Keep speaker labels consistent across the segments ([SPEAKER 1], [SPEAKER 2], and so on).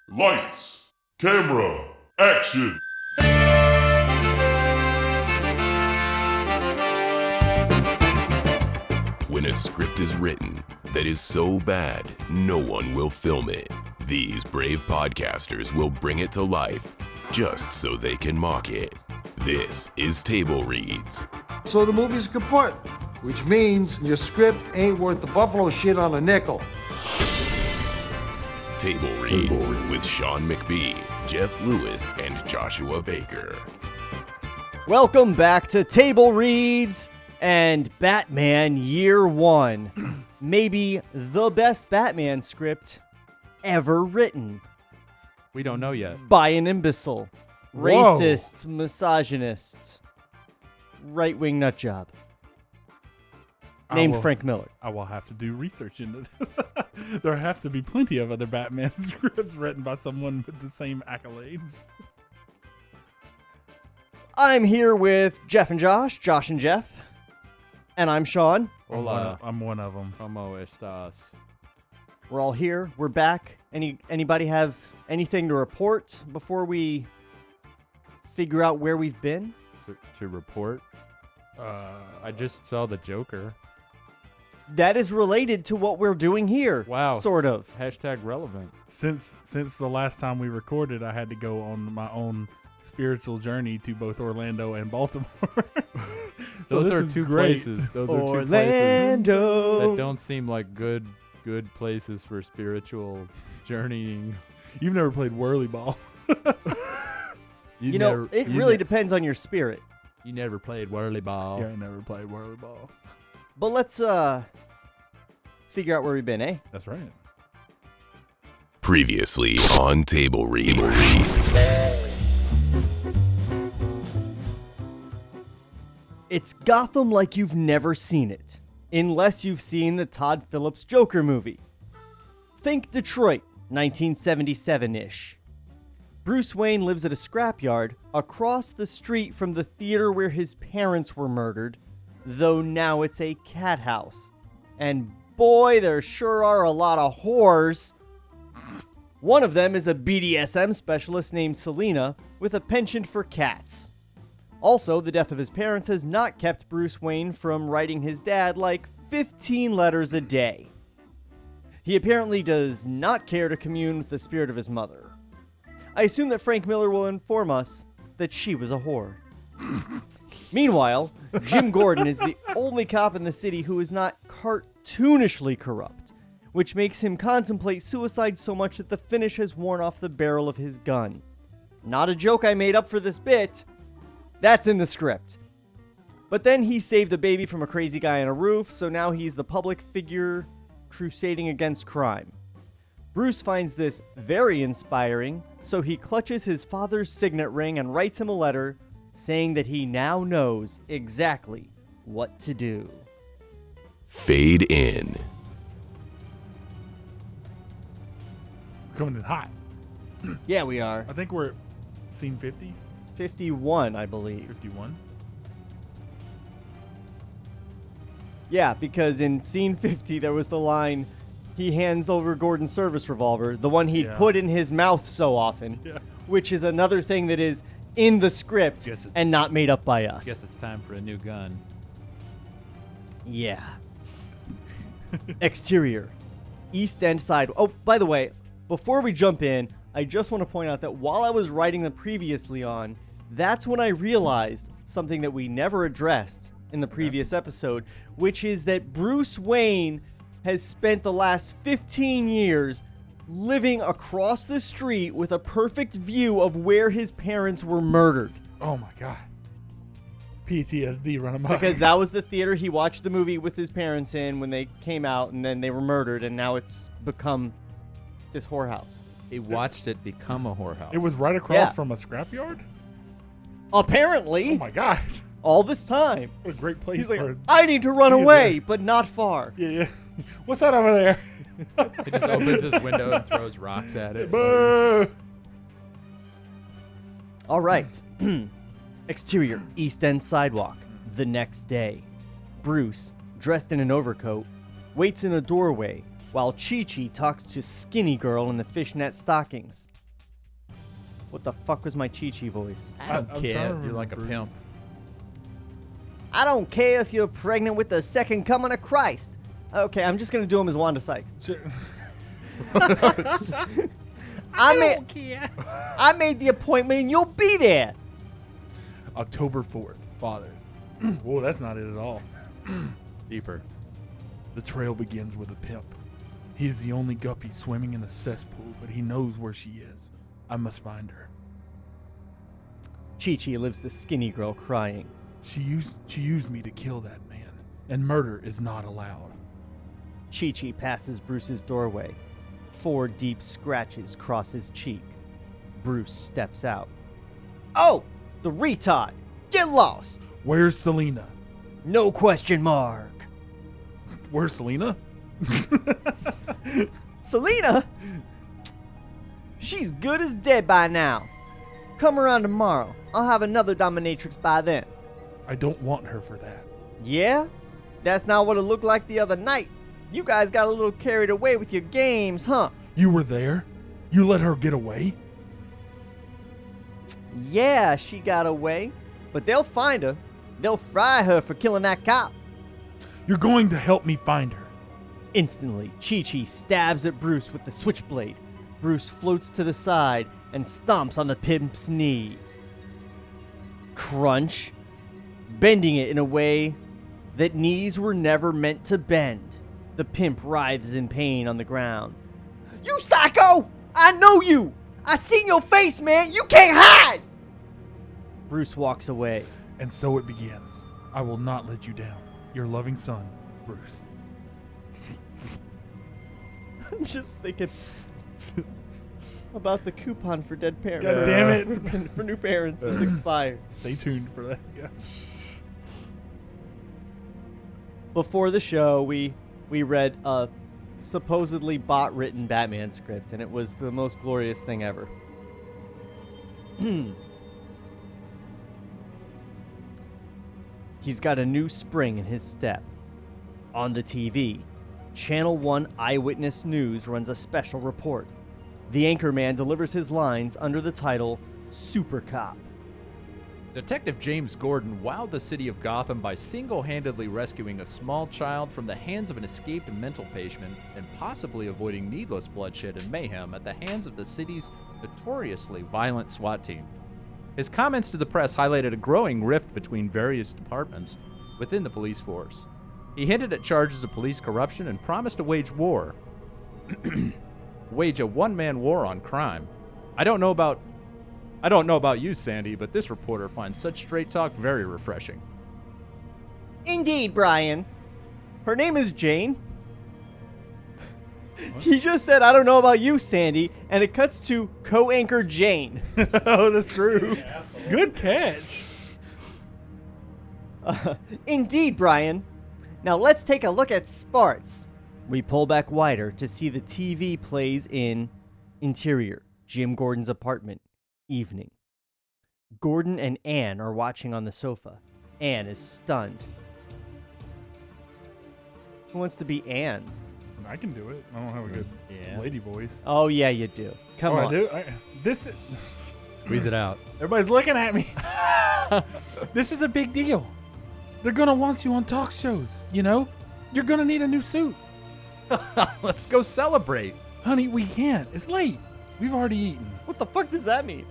[SPEAKER 1] Lights, camera, action.
[SPEAKER 2] When a script is written that is so bad, no one will film it. These brave podcasters will bring it to life just so they can mock it. This is Table Reads.
[SPEAKER 3] So the movie's kaput, which means your script ain't worth the buffalo shit on a nickel.
[SPEAKER 2] Table Reads with Sean McBee, Jeff Lewis, and Joshua Baker.
[SPEAKER 4] Welcome back to Table Reads and Batman Year One. Maybe the best Batman script ever written.
[SPEAKER 5] We don't know yet.
[SPEAKER 4] By an imbecile, racist, misogynist, right-wing nutjob named Frank Miller.
[SPEAKER 5] I will have to do research into this. There have to be plenty of other Batman scripts written by someone with the same accolades.
[SPEAKER 4] I'm here with Jeff and Josh, Josh and Jeff, and I'm Sean.
[SPEAKER 5] Hola. I'm one of them.
[SPEAKER 6] ¿Cómo estás?
[SPEAKER 4] We're all here. We're back. Anybody have anything to report before we figure out where we've been?
[SPEAKER 6] To report? I just saw the Joker.
[SPEAKER 4] That is related to what we're doing here.
[SPEAKER 6] Wow.
[SPEAKER 4] Sort of.
[SPEAKER 6] Hashtag relevant.
[SPEAKER 5] Since the last time we recorded, I had to go on my own spiritual journey to both Orlando and Baltimore.
[SPEAKER 6] Those are two places. Those are two places that don't seem like good places for spiritual journeying.
[SPEAKER 5] You've never played whirly ball.
[SPEAKER 4] It really depends on your spirit.
[SPEAKER 6] You never played whirly ball.
[SPEAKER 5] Yeah, I never played whirly ball.
[SPEAKER 4] But let's figure out where we've been, eh?
[SPEAKER 5] That's right.
[SPEAKER 2] Previously on Table Reads.
[SPEAKER 4] It's Gotham like you've never seen it, unless you've seen the Todd Phillips Joker movie. Think Detroit, 1977-ish. Bruce Wayne lives at a scrapyard across the street from the theater where his parents were murdered, though now it's a cat house. And boy, there sure are a lot of whores. One of them is a BDSM specialist named Selena with a penchant for cats. Also, the death of his parents has not kept Bruce Wayne from writing his dad like 15 letters a day. He apparently does not care to commune with the spirit of his mother. I assume that Frank Miller will inform us that she was a whore. Meanwhile, Jim Gordon is the only cop in the city who is not cartoonishly corrupt, which makes him contemplate suicide so much that the finish has worn off the barrel of his gun. Not a joke I made up for this bit. That's in the script. But then he saved a baby from a crazy guy on a roof, so now he's the public figure crusading against crime. Bruce finds this very inspiring, so he clutches his father's signet ring and writes him a letter saying that he now knows exactly what to do.
[SPEAKER 2] Fade in.
[SPEAKER 5] Coming in hot.
[SPEAKER 4] Yeah, we are.
[SPEAKER 5] I think we're at scene 50.
[SPEAKER 4] 51, I believe.
[SPEAKER 5] 51.
[SPEAKER 4] Yeah, because in scene 50, there was the line, he hands over Gordon's service revolver, the one he'd put in his mouth so often, which is another thing that is in the script and not made up by us.
[SPEAKER 6] Guess it's time for a new gun.
[SPEAKER 4] Yeah. Exterior. East End side. Oh, by the way, before we jump in, I just want to point out that while I was writing them previously on, that's when I realized something that we never addressed in the previous episode, which is that Bruce Wayne has spent the last 15 years living across the street with a perfect view of where his parents were murdered.
[SPEAKER 5] Oh my God. PTSD run amok.
[SPEAKER 4] Because that was the theater he watched the movie with his parents in when they came out, and then they were murdered, and now it's become this whorehouse.
[SPEAKER 6] He watched it become a whorehouse.
[SPEAKER 5] It was right across from a scrapyard?
[SPEAKER 4] Apparently.
[SPEAKER 5] Oh my God.
[SPEAKER 4] All this time.
[SPEAKER 5] What a great place.
[SPEAKER 4] He's like, I need to run away, but not far.
[SPEAKER 5] Yeah. What's that over there?
[SPEAKER 6] He just opens his window and throws rocks at it.
[SPEAKER 5] Boo!
[SPEAKER 4] All right. Exterior, East End sidewalk. The next day. Bruce, dressed in an overcoat, waits in a doorway while Chi-Chi talks to Skinny Girl in the fishnet stockings. What the fuck was my Chi-Chi voice?
[SPEAKER 6] I don't
[SPEAKER 5] I'm
[SPEAKER 6] care.
[SPEAKER 5] trying to
[SPEAKER 6] You're
[SPEAKER 5] remember
[SPEAKER 6] like a
[SPEAKER 5] Bruce.
[SPEAKER 6] pimp.
[SPEAKER 4] I don't care if you're pregnant with the second coming of Christ. Okay, I'm just gonna do him as Wanda Sykes.
[SPEAKER 5] Sure.
[SPEAKER 4] I made the appointment and you'll be there.
[SPEAKER 5] October 4th, Father. Whoa, that's not it at all.
[SPEAKER 6] Deeper.
[SPEAKER 5] The trail begins with a pimp. He is the only guppy swimming in the cesspool, but he knows where she is. I must find her.
[SPEAKER 4] Chi-Chi lives the skinny girl crying.
[SPEAKER 5] She used me to kill that man, and murder is not allowed.
[SPEAKER 4] Chi-Chi passes Bruce's doorway. 4 deep scratches cross his cheek. Bruce steps out. Oh, the retard! Get lost!
[SPEAKER 5] Where's Selena?
[SPEAKER 4] No question mark.
[SPEAKER 5] Where's Selena?
[SPEAKER 4] Selena? She's good as dead by now. Come around tomorrow. I'll have another dominatrix by then.
[SPEAKER 5] I don't want her for that.
[SPEAKER 4] Yeah? That's not what it looked like the other night. You guys got a little carried away with your games, huh?
[SPEAKER 5] You were there? You let her get away?
[SPEAKER 4] Yeah, she got away. But they'll find her. They'll fry her for killing that cop.
[SPEAKER 5] You're going to help me find her.
[SPEAKER 4] Instantly, Chi-Chi stabs at Bruce with the switchblade. Bruce floats to the side and stomps on the pimp's knee. Crunch, bending it in a way that knees were never meant to bend. The pimp writhes in pain on the ground. You psycho! I know you! I seen your face, man! You can't hide! Bruce walks away.
[SPEAKER 5] And so it begins. I will not let you down. Your loving son, Bruce.
[SPEAKER 4] I'm just thinking about the coupon for dead parents.
[SPEAKER 5] God damn it.
[SPEAKER 4] For new parents that's expired.
[SPEAKER 5] Stay tuned for that, guys.
[SPEAKER 4] Before the show, we read a supposedly bot-written Batman script, and it was the most glorious thing ever. He's got a new spring in his step. On the TV, Channel 1 Eyewitness News runs a special report. The anchorman delivers his lines under the title Super Cop.
[SPEAKER 6] Detective James Gordon wowed the city of Gotham by single-handedly rescuing a small child from the hands of an escaped mental patient and possibly avoiding needless bloodshed and mayhem at the hands of the city's notoriously violent SWAT team. His comments to the press highlighted a growing rift between various departments within the police force. He hinted at charges of police corruption and promised to wage war. Wage a one-man war on crime. I don't know about you, Sandy, but this reporter finds such straight talk very refreshing.
[SPEAKER 4] Indeed, Brian. Her name is Jane. He just said, I don't know about you, Sandy, and it cuts to co-anchor Jane.
[SPEAKER 5] Oh, that's true. Good catch.
[SPEAKER 4] Indeed, Brian. Now let's take a look at Sparts. We pull back wider to see the TV plays in interior, Jim Gordon's apartment, evening. Gordon and Anne are watching on the sofa. Anne is stunned. Who wants to be Anne?
[SPEAKER 5] I can do it. I don't have a good lady voice.
[SPEAKER 4] Oh, yeah, you do. Come on.
[SPEAKER 5] I do? This is...
[SPEAKER 6] Squeeze it out.
[SPEAKER 5] Everybody's looking at me. This is a big deal. They're going to want you on talk shows, you know? You're going to need a new suit.
[SPEAKER 6] Let's go celebrate.
[SPEAKER 5] Honey, we can't. It's late. We've already eaten.
[SPEAKER 4] What the fuck does that mean?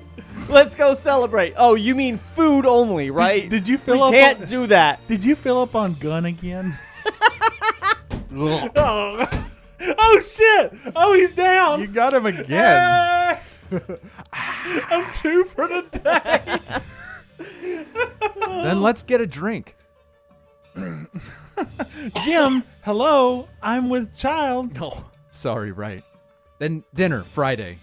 [SPEAKER 4] Let's go celebrate. Oh, you mean food only, right?
[SPEAKER 5] Did you fill
[SPEAKER 4] we
[SPEAKER 5] up
[SPEAKER 4] can't do that.
[SPEAKER 5] Did you fill up on gun again? Oh, shit. Oh, he's down.
[SPEAKER 6] You got him again.
[SPEAKER 5] I'm 2 for the day.
[SPEAKER 6] Then let's get a drink.
[SPEAKER 5] Jim, hello. I'm with child.
[SPEAKER 6] Oh, sorry, right. Then dinner, Friday.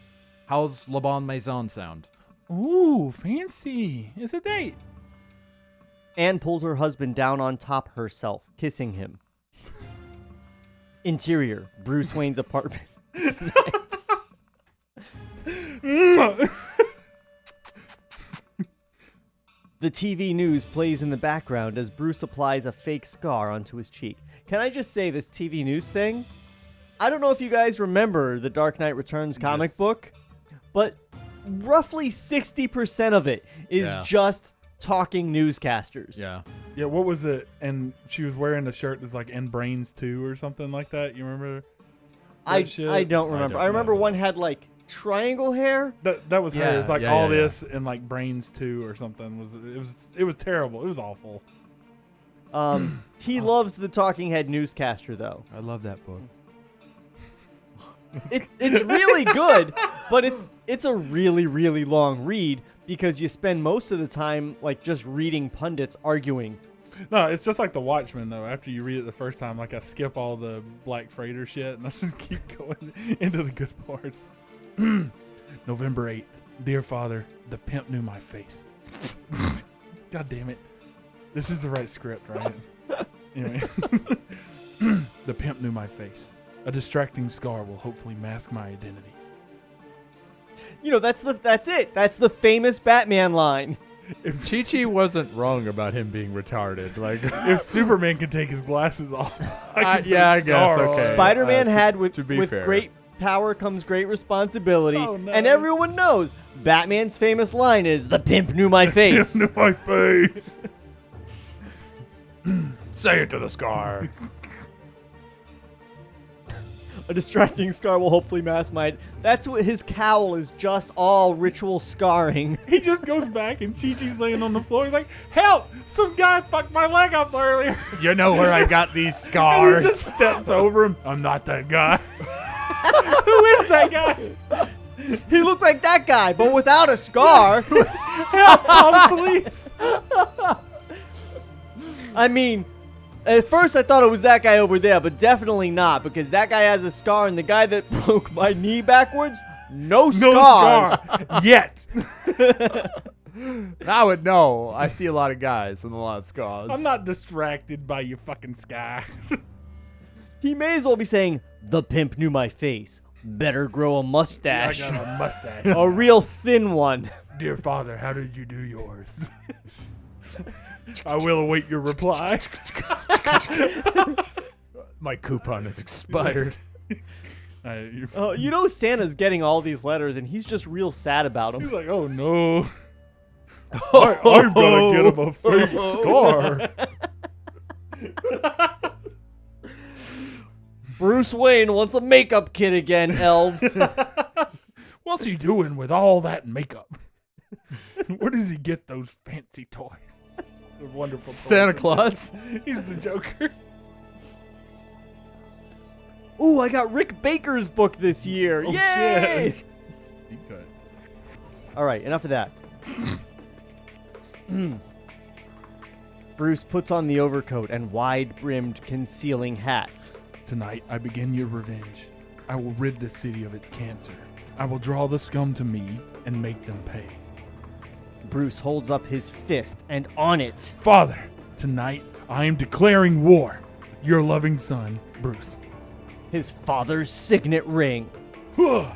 [SPEAKER 6] How's Le Bon Maison sound?
[SPEAKER 5] Ooh, fancy. It's a date.
[SPEAKER 4] Anne pulls her husband down on top herself, kissing him. Interior, Bruce Wayne's apartment. The TV news plays in the background as Bruce applies a fake scar onto his cheek. Can I just say this TV news thing? I don't know if you guys remember the Dark Knight Returns comic book, but roughly 60% of it is just talking newscasters.
[SPEAKER 6] Yeah.
[SPEAKER 5] Yeah, what was it? And she was wearing a shirt that's like "And Brains Too" or something like that. You remember?
[SPEAKER 4] I
[SPEAKER 5] shit?
[SPEAKER 4] don't remember. I remember one had like triangle hair.
[SPEAKER 5] That was her. It's like
[SPEAKER 6] yeah.
[SPEAKER 5] this and like "Brains Too" or something. It was terrible. It was awful.
[SPEAKER 4] He loves the talking head newscaster though.
[SPEAKER 6] I love that book.
[SPEAKER 4] It's really good, but it's a really, really long read because you spend most of the time like just reading pundits arguing.
[SPEAKER 5] No, it's just like The Watchmen though. After you read it the first time, like I skip all the Black Freighter shit and I just keep going into the good parts. November 8th. Dear Father, the pimp knew my face. God damn it. This is the right script, right? Anyway. The pimp knew my face. A distracting scar will hopefully mask my identity.
[SPEAKER 4] You know, that's it. That's the famous Batman line.
[SPEAKER 6] If Chi-Chi wasn't wrong about him being retarded, like
[SPEAKER 5] If Superman can take his glasses off,
[SPEAKER 6] I guess, okay.
[SPEAKER 4] Spider-Man had with
[SPEAKER 6] fair.
[SPEAKER 4] great power comes great responsibility,
[SPEAKER 5] Oh, no.
[SPEAKER 4] and everyone knows Batman's famous line is "The pimp knew my face."
[SPEAKER 5] knew my face.
[SPEAKER 6] say it to the scar.
[SPEAKER 4] A distracting scar will hopefully mask my. That's what his cowl is, just all ritual scarring.
[SPEAKER 5] He just goes back and Chi-Chi's laying on the floor. He's like, help! Some guy fucked my leg up earlier.
[SPEAKER 6] You know where I got these
[SPEAKER 5] And
[SPEAKER 6] scars?
[SPEAKER 5] he just steps over him. I'm not that guy. Who is that guy?
[SPEAKER 4] He looked like that guy, but without a scar.
[SPEAKER 5] Help! Call the police.
[SPEAKER 4] I mean, at first I thought it was that guy over there, but definitely not, because that guy has a scar, and the guy that broke my knee backwards, no scars.
[SPEAKER 5] Yet.
[SPEAKER 6] I would know. I see a lot of guys and a lot of scars.
[SPEAKER 5] I'm not distracted by your fucking sky.
[SPEAKER 4] He may as well be saying, "The pimp knew my face. Better grow a
[SPEAKER 5] I
[SPEAKER 4] mustache.
[SPEAKER 5] got a mustache.
[SPEAKER 4] A real thin one."
[SPEAKER 5] Dear Father, how did you do yours? I will await your reply.
[SPEAKER 6] My coupon is expired.
[SPEAKER 4] You know Santa's getting all these letters, and he's just real sad about
[SPEAKER 5] He's
[SPEAKER 4] them.
[SPEAKER 5] like, oh no. I've got to get him a fake scar.
[SPEAKER 4] Bruce Wayne wants a makeup kit again, elves.
[SPEAKER 5] What's he doing with all that makeup? Where does he get those fancy toys? They're wonderful toys.
[SPEAKER 6] Santa Claus.
[SPEAKER 5] He's the Joker.
[SPEAKER 4] Ooh, I got Rick Baker's book this year.
[SPEAKER 5] Oh,
[SPEAKER 4] Yay!
[SPEAKER 5] shit. Deep cut.
[SPEAKER 4] All right, enough of that. Bruce puts on the overcoat and wide-brimmed concealing hat.
[SPEAKER 5] Tonight, I begin your revenge. I will rid the city of its cancer. I will draw the scum to me and make them pay.
[SPEAKER 4] Bruce holds up his fist, and on it,
[SPEAKER 5] Father, tonight I am declaring war. Your loving son, Bruce.
[SPEAKER 4] his father's signet ring.
[SPEAKER 6] Does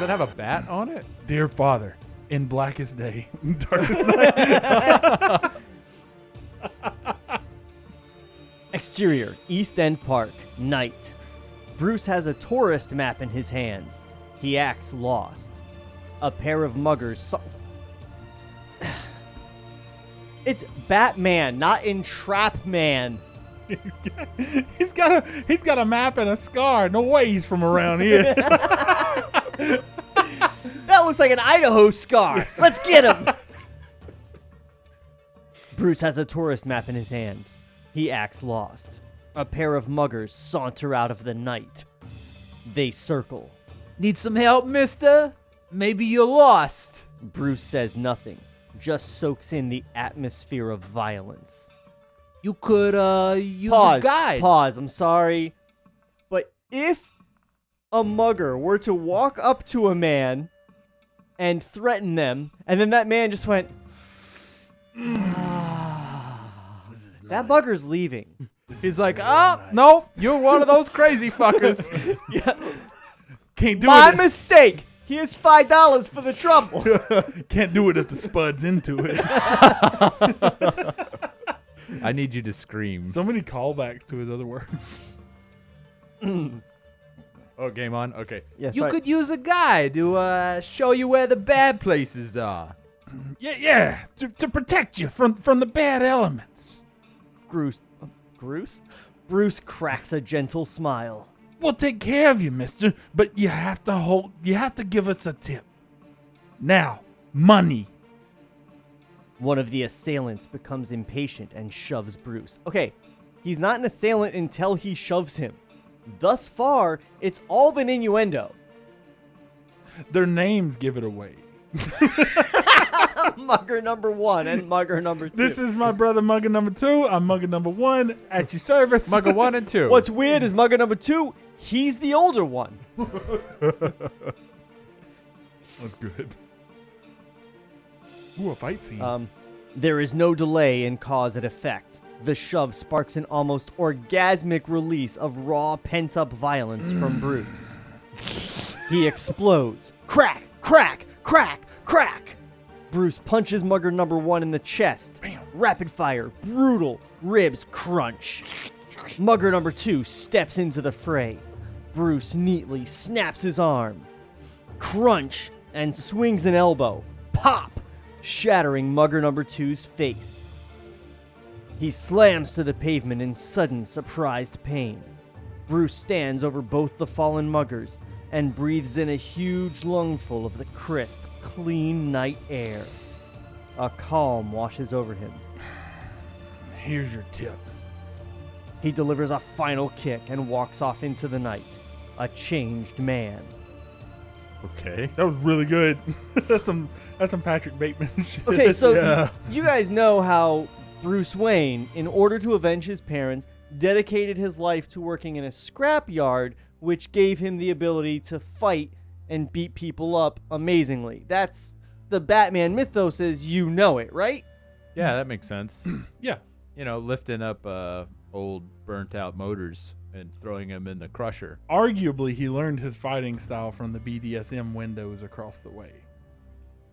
[SPEAKER 6] it have a bat on it?
[SPEAKER 5] Dear Father, in blackest day, darkest night.
[SPEAKER 4] Exterior, East End Park, night. Bruce has a tourist map in his hands. He acts lost. A pair of muggers It's Batman, not Entrap Man.
[SPEAKER 5] He's got a map and a scar. No way he's from around here.
[SPEAKER 4] That looks like an Idaho scar. Let's get him. Bruce has a tourist map in his hands. He acts lost. A pair of muggers saunter out of the night. They circle.
[SPEAKER 6] Need some help, mister? Maybe you're lost.
[SPEAKER 4] Bruce says nothing, just soaks in the atmosphere of violence.
[SPEAKER 6] You could, use a guide.
[SPEAKER 4] Pause, I'm sorry. But if a mugger were to walk up to a man and threaten them, and then that man just went, that mugger's leaving.
[SPEAKER 6] He's like, no, you're one of those crazy fuckers.
[SPEAKER 4] Yeah.
[SPEAKER 5] Can't do
[SPEAKER 4] My
[SPEAKER 5] it.
[SPEAKER 4] mistake. Here's $5 for the trouble.
[SPEAKER 5] Can't do it if the spud's into it.
[SPEAKER 6] I need you to scream.
[SPEAKER 5] So many callbacks to his other words.
[SPEAKER 6] Oh, game on? Okay.
[SPEAKER 4] Yeah,
[SPEAKER 6] you
[SPEAKER 4] sorry.
[SPEAKER 6] could use a guy to show you where the bad places are.
[SPEAKER 5] Yeah, to protect you from the bad elements.
[SPEAKER 4] Bruce cracks a gentle smile.
[SPEAKER 5] We'll take care of you, mister, but you have to give us a tip. Now, money.
[SPEAKER 4] One of the assailants becomes impatient and shoves Bruce. Okay, he's not an assailant until he shoves him. Thus far, it's all been innuendo.
[SPEAKER 5] Their names give it away.
[SPEAKER 4] Mugger number 1 and Mugger number 2.
[SPEAKER 5] This is my brother Mugger number 2. I'm Mugger number 1 at your service.
[SPEAKER 6] Mugger 1 and 2.
[SPEAKER 4] What's weird is Mugger number 2, he's the older one.
[SPEAKER 5] That's good. Ooh, a fight scene.
[SPEAKER 4] There is no delay in cause and effect. The shove sparks an almost orgasmic release of raw, pent-up violence from Bruce. He explodes. Crack, crack, crack, crack. Bruce punches Mugger number 1 in the chest.
[SPEAKER 5] Bam.
[SPEAKER 4] Rapid fire, brutal, ribs crunch. Mugger number 2 steps into the fray. Bruce neatly snaps his arm. Crunch, and swings an elbow. Pop, shattering Mugger number 2's face. He slams to the pavement in sudden, surprised pain. Bruce stands over both the fallen muggers and breathes in a huge lungful of the crisp, clean night air. A calm washes over him.
[SPEAKER 5] Here's your tip.
[SPEAKER 4] He delivers a final kick and walks off into the night, a changed man.
[SPEAKER 6] Okay.
[SPEAKER 5] That was really good. That's some Patrick Bateman shit.
[SPEAKER 4] Okay, so
[SPEAKER 6] Yeah.
[SPEAKER 4] you guys know how Bruce Wayne, in order to avenge his parents, dedicated his life to working in a scrapyard, which gave him the ability to fight and beat people up amazingly. That's the Batman mythos as you know it, right?
[SPEAKER 6] Yeah, that makes sense.
[SPEAKER 5] Yeah.
[SPEAKER 6] You know, lifting up old burnt-out motors and throwing them in the crusher.
[SPEAKER 5] Arguably, he learned his fighting style from the BDSM windows across the way.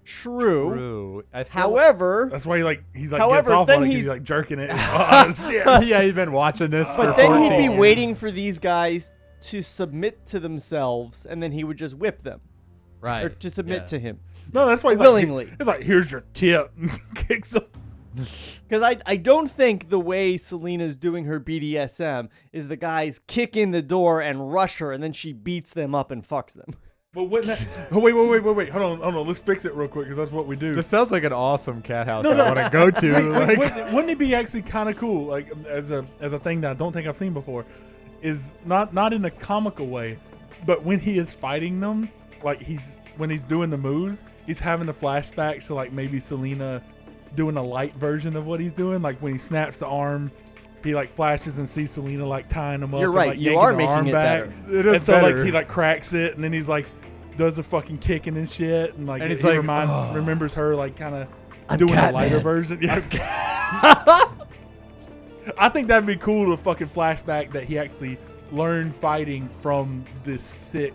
[SPEAKER 4] True.
[SPEAKER 6] I feel
[SPEAKER 4] However,
[SPEAKER 5] That's why he gets
[SPEAKER 4] However,
[SPEAKER 5] off
[SPEAKER 4] then
[SPEAKER 5] on it 'cause
[SPEAKER 4] he's-
[SPEAKER 5] he's like jerking it. Oh, shit.
[SPEAKER 6] yeah, he's been watching this
[SPEAKER 4] but
[SPEAKER 6] for
[SPEAKER 4] then
[SPEAKER 6] 14
[SPEAKER 4] he'd be
[SPEAKER 6] years.
[SPEAKER 4] waiting for these guys to submit to themselves, and then he would just whip them
[SPEAKER 6] Right.
[SPEAKER 4] or to submit
[SPEAKER 6] Yeah.
[SPEAKER 4] to him.
[SPEAKER 5] No, that's why he's
[SPEAKER 4] Willingly.
[SPEAKER 5] Like, it's like, here's your tip. Kicks him.
[SPEAKER 4] Because I don't think the way Selena's doing her BDSM is the guys kick in the door and rush her, and then she beats them up and fucks them.
[SPEAKER 5] But wouldn't that... Oh, wait. Hold on. Let's fix it real quick because that's what we do.
[SPEAKER 6] This sounds like an awesome cat house I want to go to. Like,
[SPEAKER 5] Wouldn't it be actually kind of cool, like as a thing that I don't think I've seen before, is not in a comical way, but when he is fighting them, like when he's doing the moves, he's having the flashbacks to like maybe Selena doing a light version of what he's doing, like when he snaps the arm. He like flashes and sees Selena like tying him up.
[SPEAKER 4] You're
[SPEAKER 5] and,
[SPEAKER 4] right,
[SPEAKER 5] like,
[SPEAKER 4] you
[SPEAKER 5] yanking
[SPEAKER 4] are
[SPEAKER 5] the
[SPEAKER 4] making
[SPEAKER 5] arm
[SPEAKER 4] it
[SPEAKER 5] back.
[SPEAKER 4] better.
[SPEAKER 6] It is
[SPEAKER 5] and so
[SPEAKER 6] better.
[SPEAKER 5] like he like cracks it, and then he's like does the fucking kicking and shit, and like
[SPEAKER 6] And
[SPEAKER 5] he
[SPEAKER 6] it's like,
[SPEAKER 5] remembers her like kind of
[SPEAKER 4] I'm
[SPEAKER 5] doing
[SPEAKER 4] Catman.
[SPEAKER 5] a lighter version. Yeah. I think that'd be cool to fucking flashback that he actually learned fighting from this sick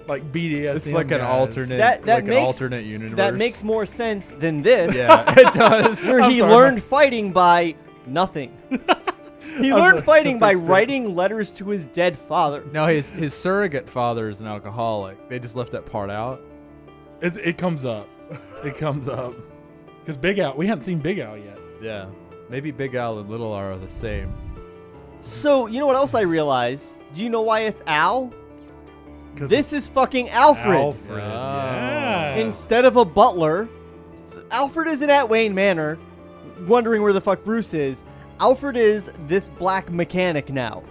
[SPEAKER 5] like BDSM.
[SPEAKER 6] it's like an
[SPEAKER 5] guys.
[SPEAKER 6] alternate,
[SPEAKER 4] That
[SPEAKER 6] like
[SPEAKER 4] makes
[SPEAKER 6] an alternate universe.
[SPEAKER 4] That makes more sense than this,
[SPEAKER 6] Yeah, it does.
[SPEAKER 4] where
[SPEAKER 5] I'm
[SPEAKER 4] he
[SPEAKER 5] sorry,
[SPEAKER 4] learned fighting by nothing. He
[SPEAKER 5] I'm
[SPEAKER 4] learned
[SPEAKER 5] sorry,
[SPEAKER 4] fighting by
[SPEAKER 5] that's it.
[SPEAKER 4] writing letters to his dead father.
[SPEAKER 6] No, his surrogate father is an alcoholic. They just left that part out.
[SPEAKER 5] It comes up. It comes up because Big Al. We haven't seen Big Al yet.
[SPEAKER 6] Yeah. Maybe Big Al and Little Al are the same.
[SPEAKER 4] So, you know what else I realized? Do you know why it's Al?
[SPEAKER 5] 'Cause
[SPEAKER 4] This is fucking Alfred.
[SPEAKER 5] Alfred.
[SPEAKER 6] Oh.
[SPEAKER 5] Yeah.
[SPEAKER 4] Instead of a butler. So Alfred isn't at Wayne Manor, wondering where the fuck Bruce is. Alfred is this black mechanic now,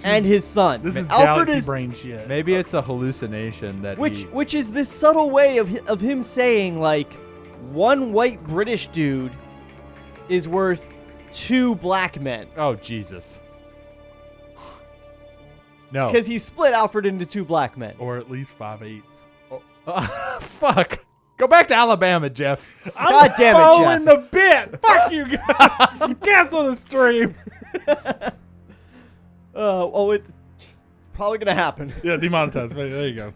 [SPEAKER 4] and his son.
[SPEAKER 5] This is
[SPEAKER 4] Alfred
[SPEAKER 5] galaxy
[SPEAKER 4] is,
[SPEAKER 5] brain shit.
[SPEAKER 6] Maybe it's a hallucination that
[SPEAKER 4] which is this subtle way of him saying like, one white British dude is worth 2 black men.
[SPEAKER 6] Oh, Jesus. No.
[SPEAKER 4] Because he split Alfred into 2 black men.
[SPEAKER 5] Or at least 5/8.
[SPEAKER 6] Fuck. Go back to Alabama, Jeff.
[SPEAKER 4] God damn it,
[SPEAKER 5] Following
[SPEAKER 4] Jeff.
[SPEAKER 5] the bit. Fuck you guys. Cancel the stream.
[SPEAKER 4] It's probably gonna happen.
[SPEAKER 5] Yeah, demonetized. There you go.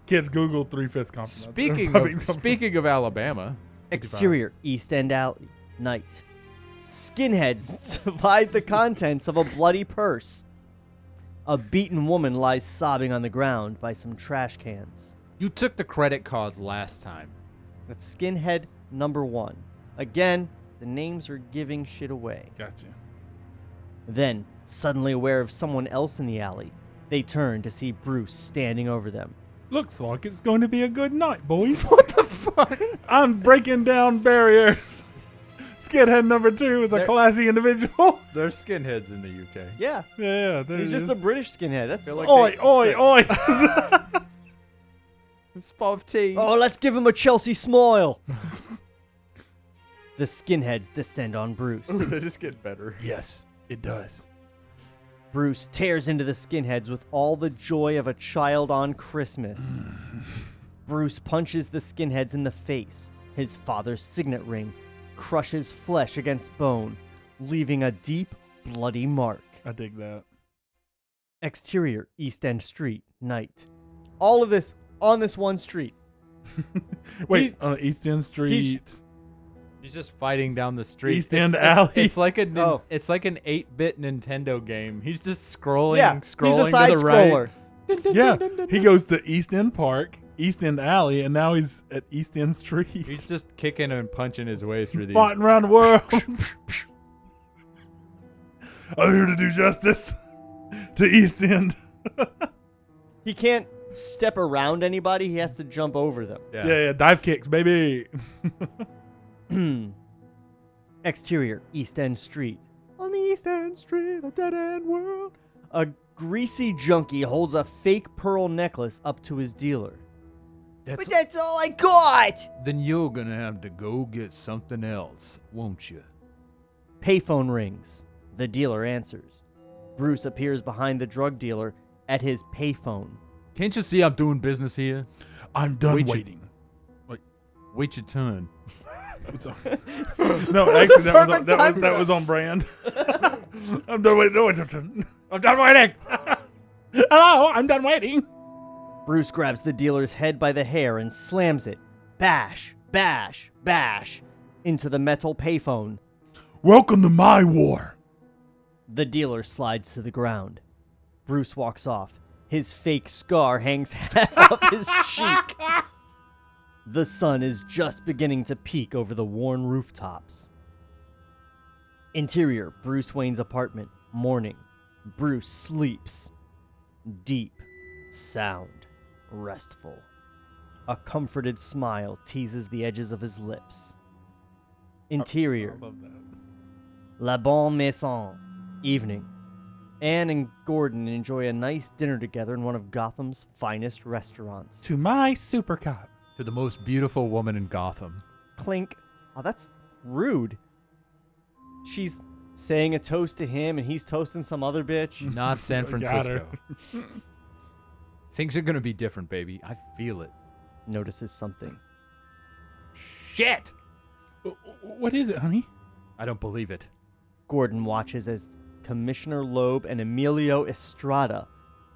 [SPEAKER 5] Kids, Google 3/5 compliment.
[SPEAKER 6] Speaking of Alabama,
[SPEAKER 4] Exterior, East End Alley, night. Skinheads divide the contents of a bloody purse. A beaten woman lies sobbing on the ground by some trash cans.
[SPEAKER 6] You took the credit cards last time.
[SPEAKER 4] That's skinhead number 1. Again, the names are giving shit away.
[SPEAKER 5] Gotcha.
[SPEAKER 4] Then, suddenly aware of someone else in the alley, they turn to see Bruce standing over them.
[SPEAKER 5] Looks like it's going to be a good night, boys. What the fuck? I'm breaking down barriers. Skinhead number 2 is a classy individual.
[SPEAKER 6] There's skinheads in the UK.
[SPEAKER 4] Yeah,
[SPEAKER 5] Yeah, there
[SPEAKER 4] he's
[SPEAKER 5] it
[SPEAKER 4] just
[SPEAKER 5] is.
[SPEAKER 4] a British skinhead. That's
[SPEAKER 6] Feel like
[SPEAKER 5] Oi, oi, oi.
[SPEAKER 6] Spot of tea.
[SPEAKER 4] Oh, let's give him a Chelsea smile. The skinheads descend on Bruce.
[SPEAKER 6] They just get better.
[SPEAKER 5] Yes, it does.
[SPEAKER 4] Bruce tears into the skinheads with all the joy of a child on Christmas. Bruce punches the skinheads in the face. His father's signet ring crushes flesh against bone, leaving a deep, bloody mark.
[SPEAKER 5] I dig that.
[SPEAKER 4] Exterior, East End Street, night. All of this on this one street.
[SPEAKER 5] Wait, on East End Street.
[SPEAKER 6] He's just fighting down the street.
[SPEAKER 5] East End Alley.
[SPEAKER 6] It's like a
[SPEAKER 4] Oh.
[SPEAKER 6] it's like an 8-bit Nintendo game. He's just scrolling,
[SPEAKER 4] Yeah,
[SPEAKER 6] scrolling
[SPEAKER 4] he's a side
[SPEAKER 6] to the right.
[SPEAKER 4] scroller.
[SPEAKER 5] Yeah, he goes to East End Park, East End Alley, and now he's at East End Street.
[SPEAKER 6] He's just kicking and punching his way through these.
[SPEAKER 5] Fighting around the world. I'm here to do justice to East End.
[SPEAKER 4] He can't step around anybody. He has to jump over them.
[SPEAKER 5] Yeah, dive kicks, baby.
[SPEAKER 4] Exterior, East End Street. On the East End Street, a dead-end world. A greasy junkie holds a fake pearl necklace up to his dealer. But that's all I got!
[SPEAKER 6] Then you're gonna have to go get something else, won't you?
[SPEAKER 4] Payphone rings. The dealer answers. Bruce appears behind the drug dealer at his payphone.
[SPEAKER 6] Can't you see I'm doing business here?
[SPEAKER 5] I'm done
[SPEAKER 6] Wait,
[SPEAKER 5] waiting.
[SPEAKER 6] Wait your turn.
[SPEAKER 5] No, actually, that was on brand. I'm done waiting. No, I'm done waiting. Hello, I'm done waiting.
[SPEAKER 4] Bruce grabs the dealer's head by the hair and slams it, bash, bash, bash, into the metal payphone.
[SPEAKER 5] Welcome to my war.
[SPEAKER 4] The dealer slides to the ground. Bruce walks off. His fake scar hangs half off his cheek. The sun is just beginning to peek over the worn rooftops. Interior, Bruce Wayne's apartment. Morning. Bruce sleeps. Deep. Sound. Restful. A comforted smile teases the edges of his lips. Interior.
[SPEAKER 5] I love that.
[SPEAKER 4] La Bonne Maison. Evening. Anne and Gordon enjoy a nice dinner together in one of Gotham's finest restaurants.
[SPEAKER 5] To my super cop.
[SPEAKER 6] To the most beautiful woman in Gotham.
[SPEAKER 4] Clink. Oh, that's rude. She's saying a toast to him and he's toasting some other bitch.
[SPEAKER 6] Not San
[SPEAKER 5] Got
[SPEAKER 6] Francisco. Things are gonna be different, baby. I feel it.
[SPEAKER 4] Notices something.
[SPEAKER 6] Shit!
[SPEAKER 5] What is it, honey?
[SPEAKER 6] I don't believe it.
[SPEAKER 4] Gordon watches as Commissioner Loeb and Emilio Estrada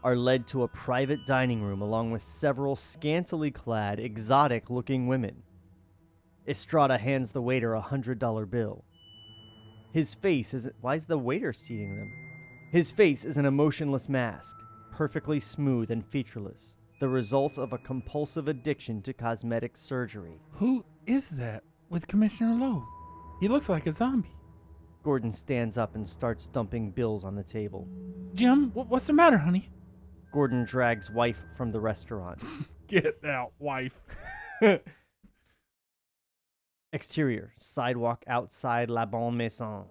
[SPEAKER 4] are led to a private dining room along with several scantily clad, exotic-looking women. Estrada hands the waiter a $100 bill. His face is... Why is the waiter seating them? His face is an emotionless mask, perfectly smooth and featureless, the result of a compulsive addiction to cosmetic surgery.
[SPEAKER 5] Who is that with Commissioner Loeb? He looks like a zombie.
[SPEAKER 4] Gordon stands up and starts dumping bills on the table.
[SPEAKER 5] Jim, what's the matter, honey?
[SPEAKER 4] Gordon drags wife from the restaurant.
[SPEAKER 5] Get out, wife.
[SPEAKER 4] Exterior, sidewalk outside La Bonne Maison.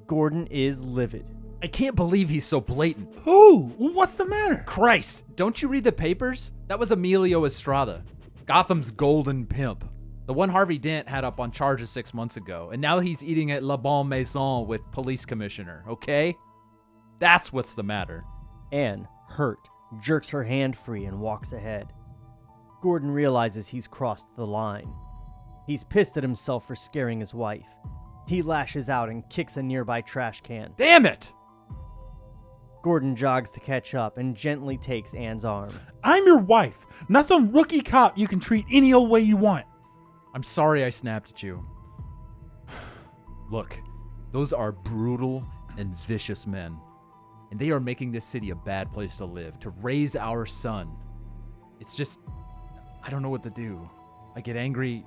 [SPEAKER 4] Gordon is livid.
[SPEAKER 6] I can't believe he's so blatant.
[SPEAKER 5] Who? What's the matter?
[SPEAKER 6] Christ, don't you read the papers? That was Emilio Estrada, Gotham's golden pimp. The one Harvey Dent had up on charges 6 months ago, and now he's eating at La Bonne Maison with police commissioner, okay? That's what's the matter.
[SPEAKER 4] Anne, hurt, jerks her hand free and walks ahead. Gordon realizes he's crossed the line. He's pissed at himself for scaring his wife. He lashes out and kicks a nearby trash can.
[SPEAKER 6] Damn it!
[SPEAKER 4] Gordon jogs to catch up and gently takes Anne's arm.
[SPEAKER 5] I'm your wife, not some rookie cop you can treat any old way you want.
[SPEAKER 6] I'm sorry I snapped at you. Look, those are brutal and vicious men. and they are making this city a bad place to live, to raise our son. It's just, I don't know what to do. I get angry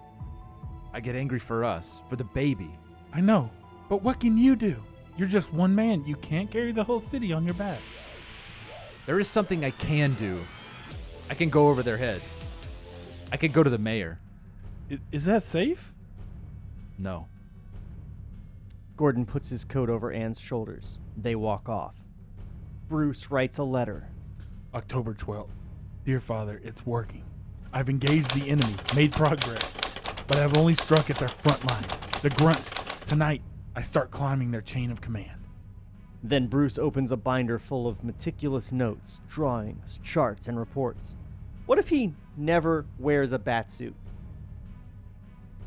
[SPEAKER 6] for us, for the baby.
[SPEAKER 5] I know, but what can you do? You're just one man. You can't carry the whole city on your back.
[SPEAKER 6] There is something I can do. I can go over their heads. I can go to the mayor.
[SPEAKER 5] Is that safe?
[SPEAKER 6] No.
[SPEAKER 4] Gordon puts his coat over Anne's shoulders. They walk off. Bruce writes a letter.
[SPEAKER 5] October 12th. Dear Father, it's working. I've engaged the enemy, made progress, but I've only struck at their front line. The grunts. Tonight, I start climbing their chain of command.
[SPEAKER 4] Then Bruce opens a binder full of meticulous notes, drawings, charts, and reports. What if he never wears a batsuit?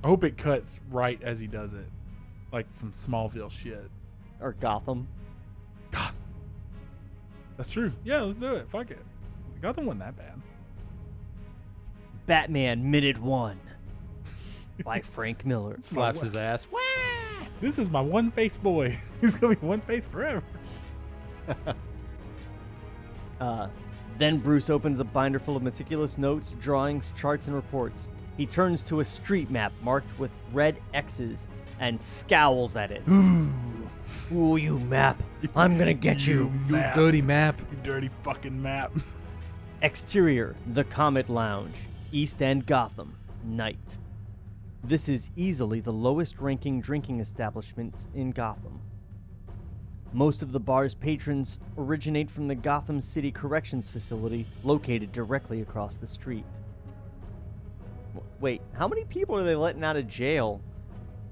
[SPEAKER 5] I hope it cuts right as he does it. Like some Smallville shit.
[SPEAKER 4] Or Gotham?
[SPEAKER 5] God. That's true. Yeah, let's do it. Fuck it. Gotham wasn't that bad.
[SPEAKER 4] Batman Minute 1 by Frank Miller.
[SPEAKER 6] Slaps his ass.
[SPEAKER 5] This is my one face boy. He's going to be one face forever.
[SPEAKER 4] Then Bruce opens a binder full of meticulous notes, drawings, charts, and reports. He turns to a street map marked with red X's and scowls at it. Ooh, you map. I'm gonna get you.
[SPEAKER 5] You
[SPEAKER 6] Dirty map.
[SPEAKER 5] You dirty fucking map.
[SPEAKER 4] Exterior, the Comet Lounge, East End, Gotham, night. This is easily the lowest ranking drinking establishment in Gotham. Most of the bar's patrons originate from the Gotham City Corrections Facility located directly across the street. Wait, how many people are they letting out of jail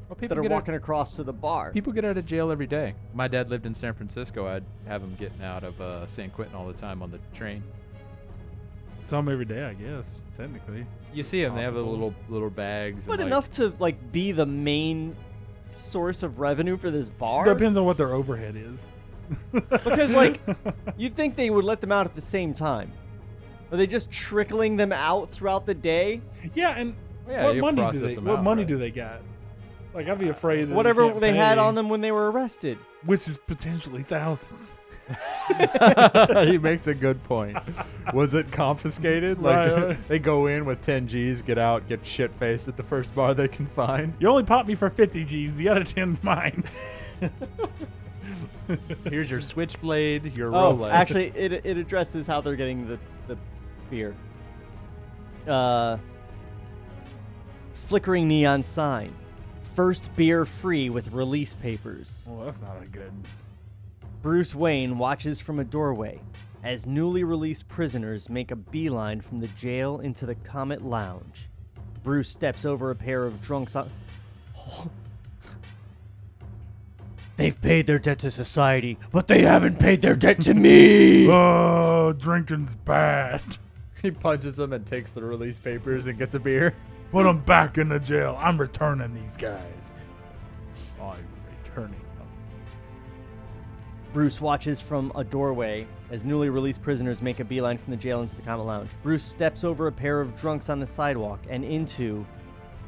[SPEAKER 6] Well,
[SPEAKER 4] that are walking across to the bar?
[SPEAKER 6] People get out of jail every day. My dad lived in San Francisco. I'd have him getting out of San Quentin all the time on the train.
[SPEAKER 5] Some every day, I guess, technically.
[SPEAKER 6] You see them. They have the
[SPEAKER 5] Possible.
[SPEAKER 6] little bags.
[SPEAKER 4] But
[SPEAKER 6] and
[SPEAKER 4] enough to be the main source of revenue for this bar?
[SPEAKER 5] Depends on what their overhead is.
[SPEAKER 4] Because you'd think they would let them out at the same time. Are they just trickling them out throughout the day?
[SPEAKER 5] Yeah, and
[SPEAKER 6] Yeah,
[SPEAKER 5] what
[SPEAKER 6] you
[SPEAKER 5] money do
[SPEAKER 6] process
[SPEAKER 5] they?
[SPEAKER 6] them
[SPEAKER 5] What
[SPEAKER 6] out,
[SPEAKER 5] money
[SPEAKER 6] right?
[SPEAKER 5] do they got? Like, I'd be afraid that
[SPEAKER 4] Whatever
[SPEAKER 5] can't
[SPEAKER 4] they had
[SPEAKER 5] pay,
[SPEAKER 4] on them when they were arrested.
[SPEAKER 5] which is potentially thousands.
[SPEAKER 6] He makes a good point. Was it confiscated? Like
[SPEAKER 5] Right.
[SPEAKER 6] they go in with 10 G's, get out, get shit faced at the first bar they can find.
[SPEAKER 5] You only popped me for 50 G's. The other 10's mine.
[SPEAKER 6] Here's your switchblade, your
[SPEAKER 4] Oh,
[SPEAKER 6] Rolex.
[SPEAKER 4] actually, it addresses how they're getting the beer. Flickering neon sign. First beer free with release papers.
[SPEAKER 5] Well, that's not a good.
[SPEAKER 4] Bruce Wayne watches from a doorway as newly released prisoners make a beeline from the jail into the Comet Lounge. Bruce steps over a pair of drunks on... They've paid their debt to society, but they haven't paid their debt to me!
[SPEAKER 5] Oh, drinking's bad.
[SPEAKER 6] He punches them and takes the release papers and gets a beer.
[SPEAKER 5] Put them back in the jail. I'm returning these guys. I'm returning them.
[SPEAKER 4] Bruce watches from a doorway as newly released prisoners make a beeline from the jail into the Comet Lounge. Bruce steps over a pair of drunks on the sidewalk and into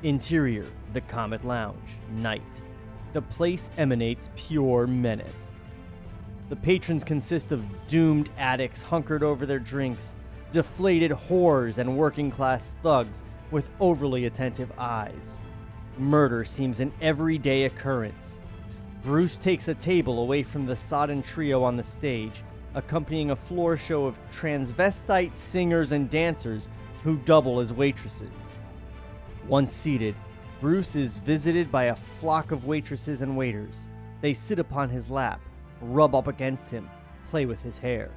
[SPEAKER 4] interior, the Comet Lounge, night. The place emanates pure menace. The patrons consist of doomed addicts hunkered over their drinks, deflated whores, and working-class thugs with overly attentive eyes. Murder seems an everyday occurrence. Bruce takes a table away from the sodden trio on the stage, accompanying a floor show of transvestite singers and dancers who double as waitresses. Once seated, Bruce is visited by a flock of waitresses and waiters. They sit upon his lap, rub up against him, play with his hair.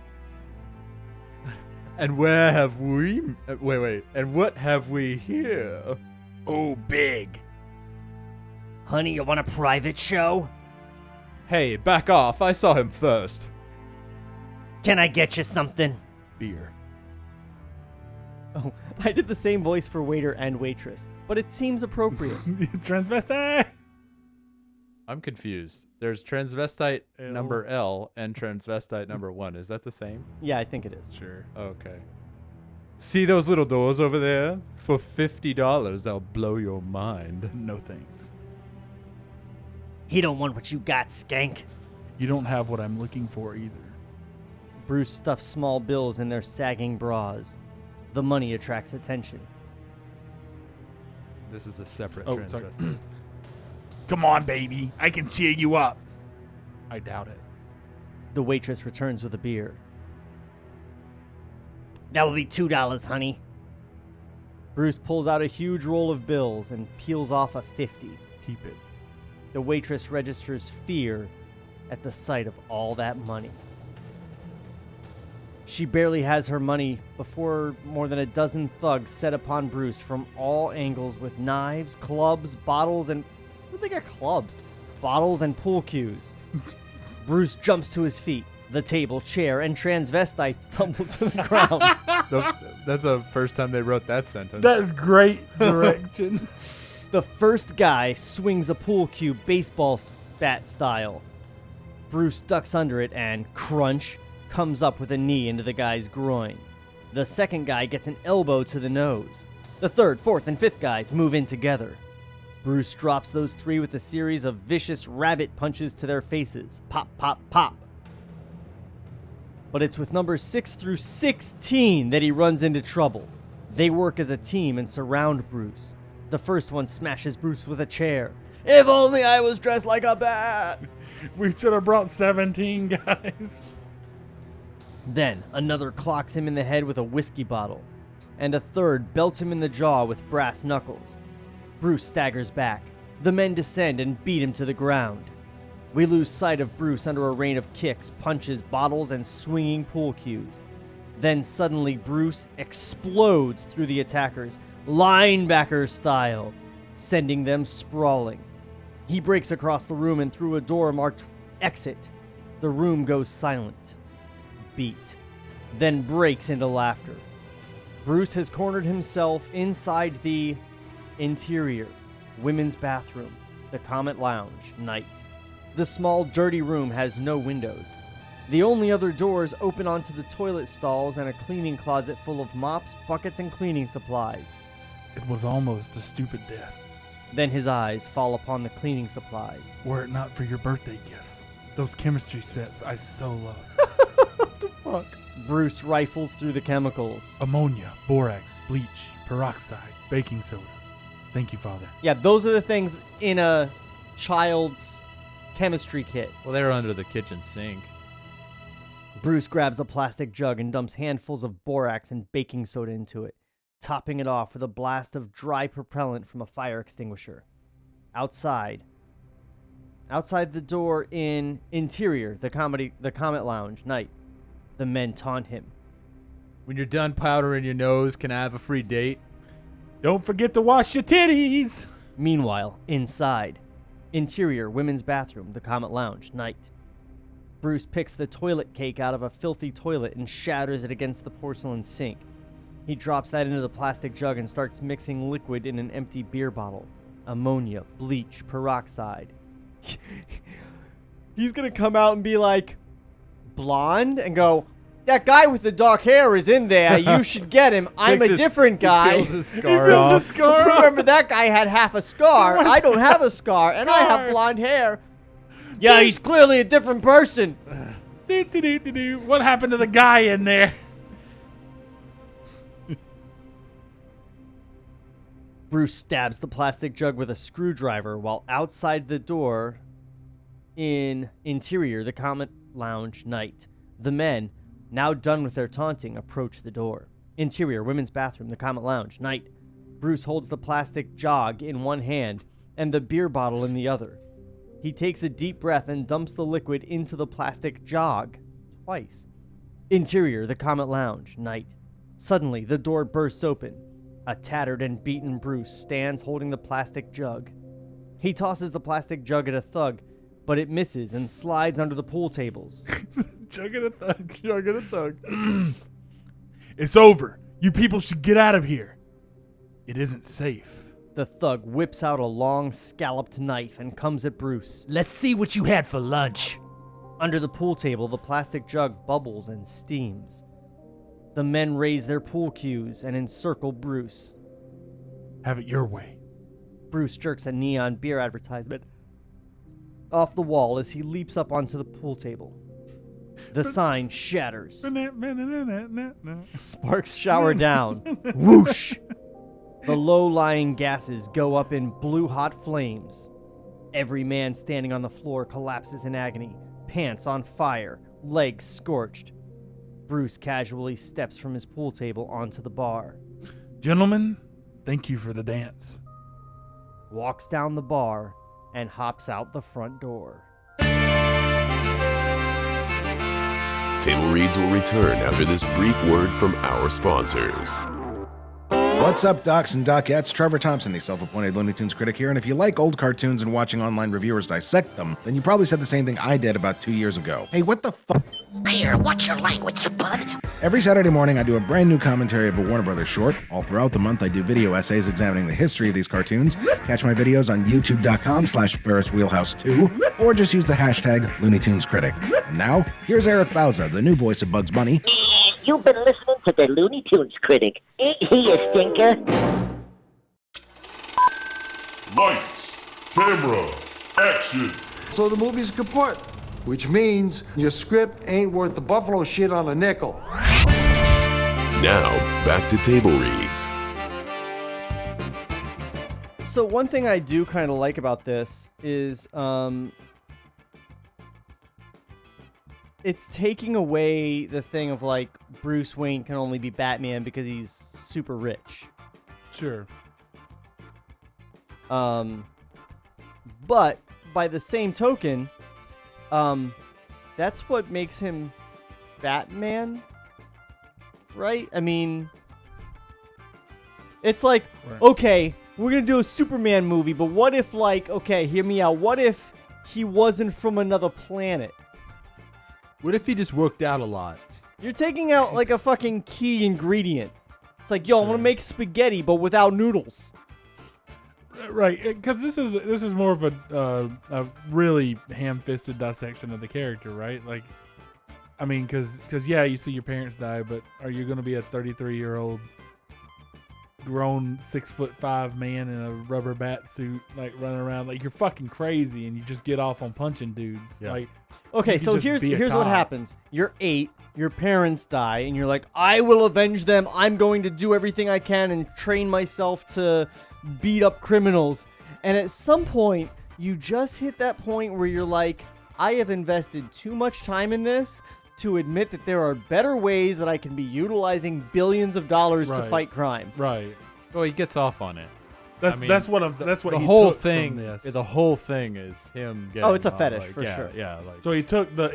[SPEAKER 6] And where have we... Wait. And what have we here?
[SPEAKER 5] Oh, big.
[SPEAKER 4] Honey, you want a private show?
[SPEAKER 6] Hey, back off. I saw him first.
[SPEAKER 4] Can I get you something?
[SPEAKER 5] Beer.
[SPEAKER 4] Oh, I did the same voice for waiter and waitress, but it seems appropriate.
[SPEAKER 5] Transvestite.
[SPEAKER 6] I'm confused. There's transvestite
[SPEAKER 5] L.
[SPEAKER 6] number L and transvestite number 1. Is that the same?
[SPEAKER 4] Yeah, I think it is.
[SPEAKER 5] Sure.
[SPEAKER 6] Okay. See those little doors over there? For $50, I'll blow your mind.
[SPEAKER 5] No thanks.
[SPEAKER 4] He don't want what you got, skank.
[SPEAKER 5] You don't have what I'm looking for either.
[SPEAKER 4] Bruce stuffs small bills in their sagging bras. The money attracts attention.
[SPEAKER 6] This is a separate
[SPEAKER 5] Oh, sorry.
[SPEAKER 6] transvestite.
[SPEAKER 5] Come on, baby. I can cheer you up. I doubt it.
[SPEAKER 4] The waitress returns with a beer.
[SPEAKER 7] That will be $2, honey.
[SPEAKER 4] Bruce pulls out a huge roll of bills and peels off a 50.
[SPEAKER 5] Keep it.
[SPEAKER 4] The waitress registers fear at the sight of all that money. She barely has her money before more than a dozen thugs set upon Bruce from all angles with knives, clubs, bottles, and... Where'd they get clubs? Bottles and pool cues. Bruce jumps to his feet. The table, chair, and transvestites tumble to the ground.
[SPEAKER 6] That's the first time they wrote that sentence.
[SPEAKER 5] That is great direction.
[SPEAKER 4] The first guy swings a pool cue baseball bat style. Bruce ducks under it and, crunch, comes up with a knee into the guy's groin. The second guy gets an elbow to the nose. The third, fourth, and fifth guys move in together. Bruce drops those three with a series of vicious rabbit punches to their faces. Pop, pop, pop. But it's with numbers 6 through 16 that he runs into trouble. They work as a team and surround Bruce. The first one smashes Bruce with a chair. If only I was dressed like a bat!
[SPEAKER 5] We should have brought 17 guys.
[SPEAKER 4] Then another clocks him in the head with a whiskey bottle, and a third belts him in the jaw with brass knuckles. Bruce staggers back. The men descend and beat him to the ground. We lose sight of Bruce under a rain of kicks, punches, bottles, and swinging pool cues. Then suddenly Bruce explodes through the attackers, linebacker style, sending them sprawling. He breaks across the room and through a door marked exit. The room goes silent. Beat. Then breaks into laughter. Bruce has cornered himself inside the interior, women's bathroom, the Comet Lounge, night. The small, dirty room has no windows. The only other doors open onto the toilet stalls and a cleaning closet full of mops, buckets, and cleaning supplies.
[SPEAKER 5] It was almost a stupid death.
[SPEAKER 4] Then his eyes fall upon the cleaning supplies.
[SPEAKER 5] Were it not for your birthday gifts. Those chemistry sets I so love. What the fuck?
[SPEAKER 4] Bruce rifles through the chemicals.
[SPEAKER 5] Ammonia, borax, bleach, peroxide, baking soda. Thank you, Father.
[SPEAKER 4] Yeah, those are the things in a child's chemistry kit.
[SPEAKER 6] Well, they were under the kitchen sink.
[SPEAKER 4] Bruce grabs a plastic jug and dumps handfuls of borax and baking soda into it, topping it off with a blast of dry propellant from a fire extinguisher. Outside the door in interior, the Comet Lounge, night, the men taunt him.
[SPEAKER 6] When you're done powdering your nose, can I have a free date?
[SPEAKER 5] Don't forget to wash your titties.
[SPEAKER 4] Meanwhile, inside, interior, women's bathroom, the Comet Lounge, night. Bruce picks the toilet cake out of a filthy toilet and shatters it against the porcelain sink. He drops that into the plastic jug and starts mixing liquid in an empty beer bottle. Ammonia, bleach, peroxide. He's gonna come out and be like, blonde, and go, that guy with the dark hair is in there. You should get him. I'm a different guy.
[SPEAKER 6] He peels his scar off.
[SPEAKER 4] Remember, that guy had half a scar. I don't have a scar, and I have blonde hair. Yeah, he's clearly a different person.
[SPEAKER 5] What happened to the guy in there?
[SPEAKER 4] Bruce stabs the plastic jug with a screwdriver while outside the door in interior, the Comet Lounge, night. The men, now done with their taunting, approach the door. Interior, women's bathroom, the Comet Lounge, night. Bruce holds the plastic jog in one hand and the beer bottle in the other. He takes a deep breath and dumps the liquid into the plastic jog twice. Interior, the Comet Lounge, night. Suddenly, the door bursts open. A tattered and beaten Bruce stands holding the plastic jug. He tosses the plastic jug at a thug, but it misses and slides under the pool tables.
[SPEAKER 5] Jug at a thug. Jug at a thug. It's over. You people should get out of here. It isn't safe.
[SPEAKER 4] The thug whips out a long, scalloped knife and comes at Bruce.
[SPEAKER 7] Let's see what you had for lunch.
[SPEAKER 4] Under the pool table, the plastic jug bubbles and steams. The men raise their pool cues and encircle Bruce.
[SPEAKER 5] Have it your way.
[SPEAKER 4] Bruce jerks a neon beer advertisement off the wall as he leaps up onto the pool table. The sign shatters.
[SPEAKER 5] Nah.
[SPEAKER 4] Sparks shower down. Whoosh! The low-lying gases go up in blue-hot flames. Every man standing on the floor collapses in agony, pants on fire, legs scorched. Bruce casually steps from his pool table onto the bar.
[SPEAKER 5] Gentlemen, thank you for the dance.
[SPEAKER 4] Walks down the bar and hops out the front door.
[SPEAKER 2] Table Reads will return after this brief word from our sponsors.
[SPEAKER 8] What's up, docs and docettes? Trevor Thompson, the self-appointed Looney Tunes critic here, and if you like old cartoons and watching online reviewers dissect them, then you probably said the same thing I did about 2 years ago. Hey, what the fuck?
[SPEAKER 9] Here, watch your language, you bud.
[SPEAKER 8] Every Saturday morning, I do a brand new commentary of a Warner Brothers short. All throughout the month, I do video essays examining the history of these cartoons. Catch my videos on youtube.com/FerrisWheelhouse2, or just use the hashtag Looney Tunes Critic. And now, here's Eric Bauza, the new voice of Bugs Bunny.
[SPEAKER 9] You've been listening to the Looney Tunes critic. Ain't he a stinker?
[SPEAKER 1] Lights, camera, action.
[SPEAKER 3] So the movie's kaput, which means your script ain't worth the buffalo shit on a nickel.
[SPEAKER 2] Now, back to Table Reads.
[SPEAKER 4] So one thing I do kind of like about this is it's taking away the thing of like Bruce Wayne can only be Batman because he's super rich.
[SPEAKER 5] Sure.
[SPEAKER 4] But by the same token, that's what makes him Batman, right? I mean, it's like,
[SPEAKER 5] Right.
[SPEAKER 4] okay, we're gonna do a Superman movie, but what if, like, okay, hear me out. What if he wasn't from another planet?
[SPEAKER 6] What if he just worked out a lot?
[SPEAKER 4] You're taking out like a fucking key ingredient. It's like, yo, I'm gonna make spaghetti, but without noodles.
[SPEAKER 5] Right, because this is more of a really ham-fisted dissection of the character, right? Like, I mean, because yeah, you see your parents die, but are you going to be a 33-year-old grown 6'5" man in a rubber bat suit, like running around like you're fucking crazy, and you just get off on punching dudes?
[SPEAKER 6] Yeah.
[SPEAKER 5] Like,
[SPEAKER 4] Okay,
[SPEAKER 5] you
[SPEAKER 4] so
[SPEAKER 5] could just be a
[SPEAKER 4] here's what
[SPEAKER 5] cop.
[SPEAKER 4] happens. You're 8, your parents die, and you're like, I will avenge them. I'm going to do everything I can and train myself to beat up criminals. And at some point, you just hit that point where you're like, I have invested too much time in this to admit that there are better ways that I can be utilizing billions of dollars to
[SPEAKER 5] Right.
[SPEAKER 4] fight crime.
[SPEAKER 5] right.
[SPEAKER 6] Well, he gets off on it.
[SPEAKER 5] That's
[SPEAKER 6] I mean,
[SPEAKER 5] that's what
[SPEAKER 6] the
[SPEAKER 5] he
[SPEAKER 6] whole
[SPEAKER 5] took
[SPEAKER 6] thing.
[SPEAKER 5] from this.
[SPEAKER 6] The whole thing is him getting.
[SPEAKER 4] Oh, it's a
[SPEAKER 6] off,
[SPEAKER 4] fetish,
[SPEAKER 6] like,
[SPEAKER 4] for
[SPEAKER 6] yeah,
[SPEAKER 4] sure.
[SPEAKER 6] Yeah, like
[SPEAKER 5] So he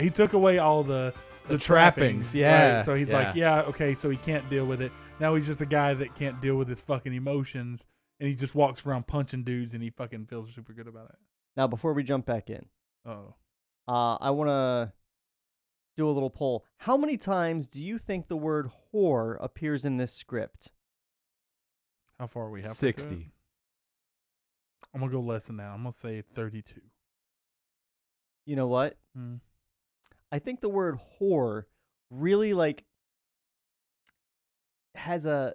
[SPEAKER 5] took away all the
[SPEAKER 6] trappings, yeah,
[SPEAKER 5] right? So he's
[SPEAKER 6] yeah.
[SPEAKER 5] like, yeah, okay, so he can't deal with it. Now he's just a guy that can't deal with his fucking emotions, and he just walks around punching dudes, and he fucking feels super good about it.
[SPEAKER 4] Now, before we jump back in,
[SPEAKER 5] Oh,
[SPEAKER 4] I want to do a little poll. How many times do you think the word whore appears in this script?
[SPEAKER 5] how far are we? Halfway through it?
[SPEAKER 6] 60.
[SPEAKER 5] I'm gonna go less than that. I'm gonna say 32.
[SPEAKER 4] You know what?
[SPEAKER 5] Mm.
[SPEAKER 4] I think the word whore really like has I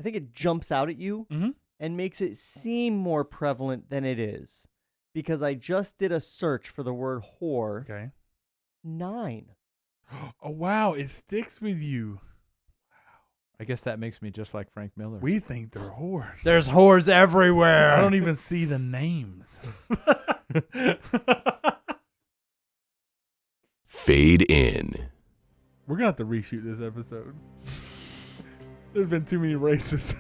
[SPEAKER 4] think it jumps out at you
[SPEAKER 5] Mhm.
[SPEAKER 4] and makes it seem more prevalent than it is. Because I just did a search for the word whore.
[SPEAKER 5] Okay.
[SPEAKER 4] 9.
[SPEAKER 5] Oh wow, it sticks with you.
[SPEAKER 6] I guess that makes me just like Frank Miller.
[SPEAKER 5] We think they're whores.
[SPEAKER 6] There's whores everywhere.
[SPEAKER 5] I don't even see the names.
[SPEAKER 2] Fade in.
[SPEAKER 5] We're gonna have to reshoot this episode. There's been too many races.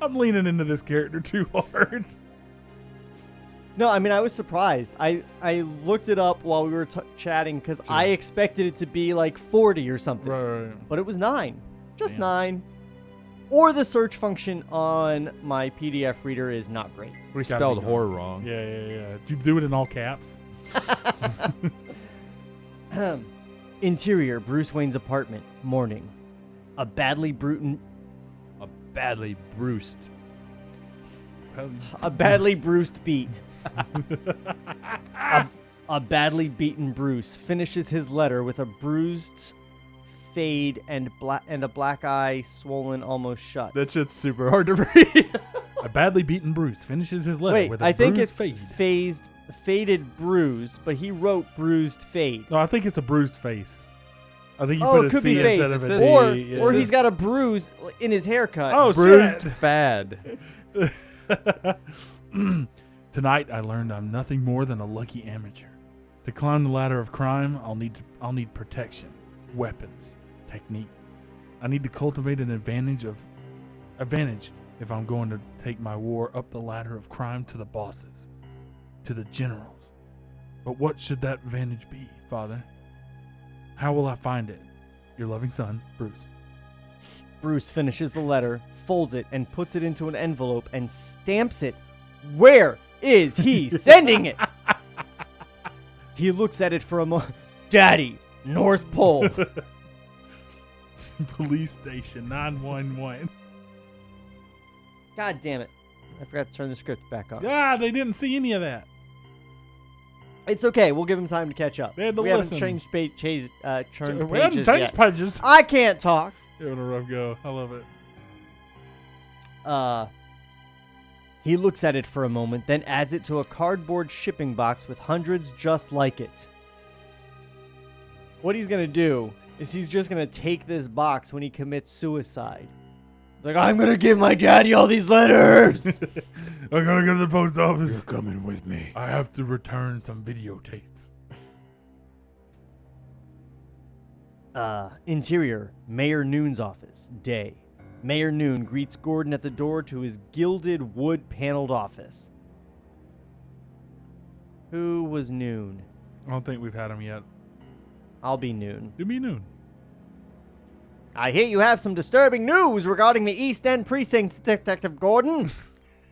[SPEAKER 5] I'm leaning into this character too hard.
[SPEAKER 4] No, I mean, I was surprised. I looked it up while we were chatting because I expected it to be like 40 or something.
[SPEAKER 5] Right.
[SPEAKER 4] But it was 9. Just
[SPEAKER 5] Damn.
[SPEAKER 4] 9. Or the search function on my PDF reader is not great.
[SPEAKER 6] We
[SPEAKER 5] Gotta
[SPEAKER 6] spelled
[SPEAKER 5] be
[SPEAKER 6] whore wrong.
[SPEAKER 5] Yeah. Did you do it in all caps?
[SPEAKER 4] Interior, Bruce Wayne's apartment, morning. A badly bruised beat. A badly beaten Bruce finishes his letter with a bruised fade and a black eye swollen almost shut.
[SPEAKER 6] That shit's super hard to read.
[SPEAKER 5] A badly beaten Bruce finishes his letter
[SPEAKER 4] Wait,
[SPEAKER 5] with a
[SPEAKER 4] I think
[SPEAKER 5] bruised
[SPEAKER 4] it's
[SPEAKER 5] fade.
[SPEAKER 4] phased. faded bruise, but he wrote bruised fade.
[SPEAKER 5] No, I think it's a bruised face. I think you
[SPEAKER 4] Oh,
[SPEAKER 5] put
[SPEAKER 4] it
[SPEAKER 5] a
[SPEAKER 4] could
[SPEAKER 5] C
[SPEAKER 4] be face.
[SPEAKER 5] instead of a
[SPEAKER 6] It
[SPEAKER 5] D.
[SPEAKER 6] says-
[SPEAKER 5] Yeah.
[SPEAKER 4] Or he's got a bruise in his haircut.
[SPEAKER 5] Oh,
[SPEAKER 6] Bruised
[SPEAKER 5] shit.
[SPEAKER 6] fad.
[SPEAKER 5] Tonight, I learned I'm nothing more than a lucky amateur. To climb the ladder of crime, I'll need protection, weapons, technique. I need to cultivate an advantage if I'm going to take my war up the ladder of crime to the bosses, to the generals. But what should that advantage be, Father? How will I find it? Your loving son, Bruce.
[SPEAKER 4] Bruce finishes the letter, folds it, and puts it into an envelope and stamps it. Where is he sending it? He looks at it for a moment. Daddy, North Pole.
[SPEAKER 5] Police station 911.
[SPEAKER 4] God damn it. I forgot to turn the script back on.
[SPEAKER 5] Ah, they didn't see any of that.
[SPEAKER 4] It's okay. We'll give him time to catch up.
[SPEAKER 5] They had to
[SPEAKER 4] we haven't
[SPEAKER 5] listen.
[SPEAKER 4] changed churned
[SPEAKER 5] We haven't
[SPEAKER 4] pages
[SPEAKER 5] changed
[SPEAKER 4] yet.
[SPEAKER 5] pages.
[SPEAKER 4] I can't talk.
[SPEAKER 5] Giving a rough go. I love it.
[SPEAKER 4] He looks at it for a moment, then adds it to a cardboard shipping box with hundreds just like it. What he's going to do is he's just going to take this box when he commits suicide. Like, I'm going to give my daddy all these letters.
[SPEAKER 5] I gotta go to the post office.
[SPEAKER 8] You're coming with me.
[SPEAKER 5] I have to return some videotapes.
[SPEAKER 4] Interior, Mayor Noon's office, day. Mayor Noon greets Gordon at the door to his gilded wood-paneled office. Who was Noon?
[SPEAKER 5] I don't think we've had them yet.
[SPEAKER 4] I'll be Noon.
[SPEAKER 5] Do me noon.
[SPEAKER 4] I hear you have some disturbing news regarding the East End Precinct, Detective Gordon.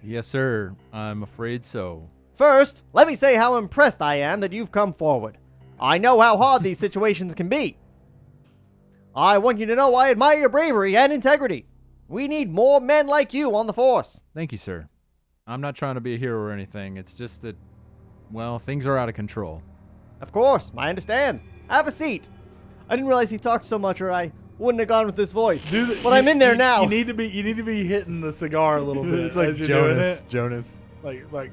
[SPEAKER 6] Yes, sir. I'm afraid so.
[SPEAKER 4] First, let me say how impressed I am that you've come forward. I know how hard these situations can be. I want you to know I admire your bravery and integrity. We need more men like you on the force.
[SPEAKER 6] Thank you, sir. I'm not trying to be a hero or anything. It's just that, well, things are out of control.
[SPEAKER 4] Of course, I understand. Have a seat. I didn't realize he talked so much or I wouldn't have gone with this voice. But I'm in there now.
[SPEAKER 5] You need to be hitting the cigar a little bit.
[SPEAKER 6] It's like
[SPEAKER 5] as you're doing it.
[SPEAKER 6] Jonas.
[SPEAKER 5] Like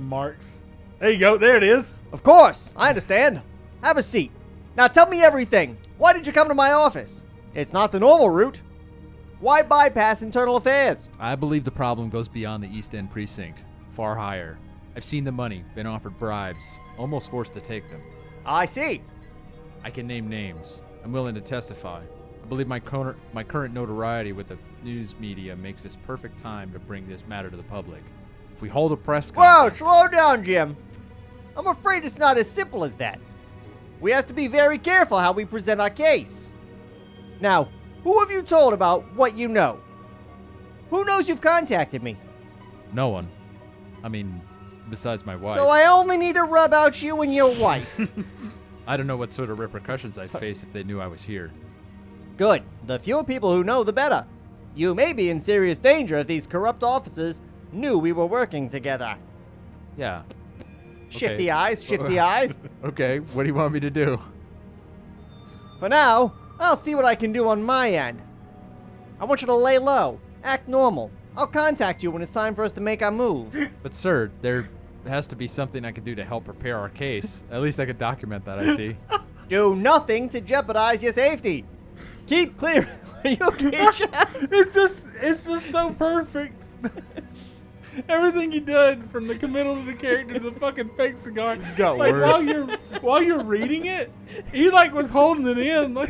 [SPEAKER 5] Marks. There you go. There it is.
[SPEAKER 4] Of course, I understand. Have a seat. Now tell me everything. Why did you come to my office? It's not the normal route. Why bypass internal affairs?
[SPEAKER 6] I believe the problem goes beyond the East End precinct. Far higher. I've seen the money, been offered bribes, almost forced to take them.
[SPEAKER 4] I see.
[SPEAKER 6] I can name names. I'm willing to testify. I believe my current notoriety with the news media makes this perfect time to bring this matter to the public. If we hold a press
[SPEAKER 4] Whoa,
[SPEAKER 6] conference...
[SPEAKER 4] slow down, Jim. I'm afraid it's not as simple as that. We have to be very careful how we present our case. Now, who have you told about what you know? Who knows you've contacted me?
[SPEAKER 6] No one. I mean, besides my wife.
[SPEAKER 4] So I only need to rub out you and your wife.
[SPEAKER 6] I don't know what sort of repercussions I'd face if they knew I was here.
[SPEAKER 4] Good. The fewer people who know, the better. You may be in serious danger if these corrupt officers knew we were working together.
[SPEAKER 6] Yeah.
[SPEAKER 4] Shifty eyes, shifty eyes.
[SPEAKER 6] Okay, what do you want me to do?
[SPEAKER 4] For now, I'll see what I can do on my end. I want you to lay low, act normal. I'll contact you when it's time for us to make our move.
[SPEAKER 6] But sir, there has to be something I can do to help prepare our case. At least I could document that, I see.
[SPEAKER 4] Do nothing to jeopardize your safety. Keep clear. Are you okay, Jeff?
[SPEAKER 5] It's just so perfect. Everything you did, from the committal to the character to the fucking fake cigar,
[SPEAKER 6] got
[SPEAKER 5] like
[SPEAKER 6] worse.
[SPEAKER 5] while you're reading it, he like was holding it in. Like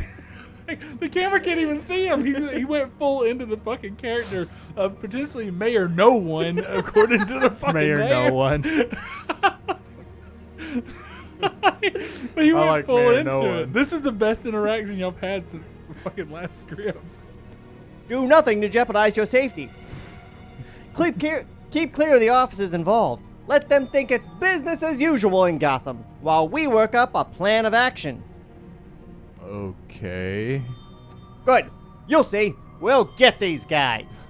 [SPEAKER 5] the camera can't even see him. He went full into the fucking character of potentially Mayor No One, according to the fucking
[SPEAKER 6] Mayor
[SPEAKER 5] mayor.
[SPEAKER 6] No One.
[SPEAKER 5] But he went
[SPEAKER 6] like
[SPEAKER 5] full
[SPEAKER 6] Mayor
[SPEAKER 5] into
[SPEAKER 6] No
[SPEAKER 5] it.
[SPEAKER 6] One.
[SPEAKER 5] This is the best interaction y'all have had since the fucking last scripts.
[SPEAKER 4] Do nothing to jeopardize your safety. Keep clear of the officers involved. Let them think it's business as usual in Gotham, while we work up a plan of action.
[SPEAKER 6] Okay.
[SPEAKER 4] Good. You'll see. We'll get these guys.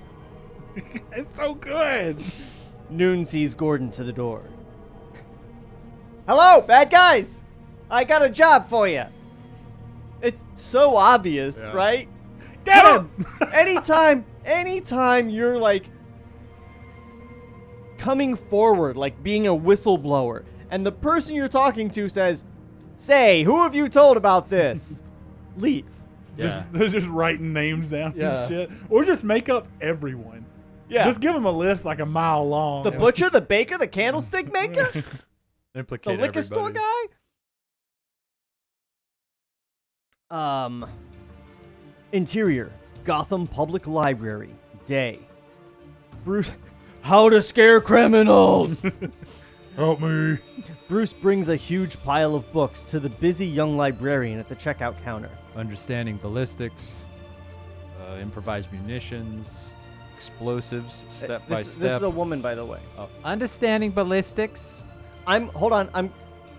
[SPEAKER 5] It's so good.
[SPEAKER 4] Noon sees Gordon to the door. Hello, bad guys! I got a job for you. It's so obvious, right?
[SPEAKER 5] Get him!
[SPEAKER 4] Anytime you're like coming forward, like being a whistleblower, and the person you're talking to says, "Say, who have you told about this?" Leave.
[SPEAKER 5] They're just writing names down
[SPEAKER 6] Yeah.
[SPEAKER 5] and shit. Or just make up everyone.
[SPEAKER 4] Yeah.
[SPEAKER 5] Just give them a list like a mile long.
[SPEAKER 4] The butcher, the baker, the candlestick maker, the
[SPEAKER 6] Implicate
[SPEAKER 4] liquor store
[SPEAKER 6] everybody.
[SPEAKER 4] guy. Interior, Gotham Public Library, day. Bruce, how to scare criminals.
[SPEAKER 5] Help me.
[SPEAKER 4] Bruce brings a huge pile of books to the busy young librarian at the checkout counter.
[SPEAKER 6] Understanding ballistics, improvised munitions, explosives, step by step.
[SPEAKER 4] This is a woman, by the way.
[SPEAKER 6] Understanding ballistics.
[SPEAKER 4] Hold on.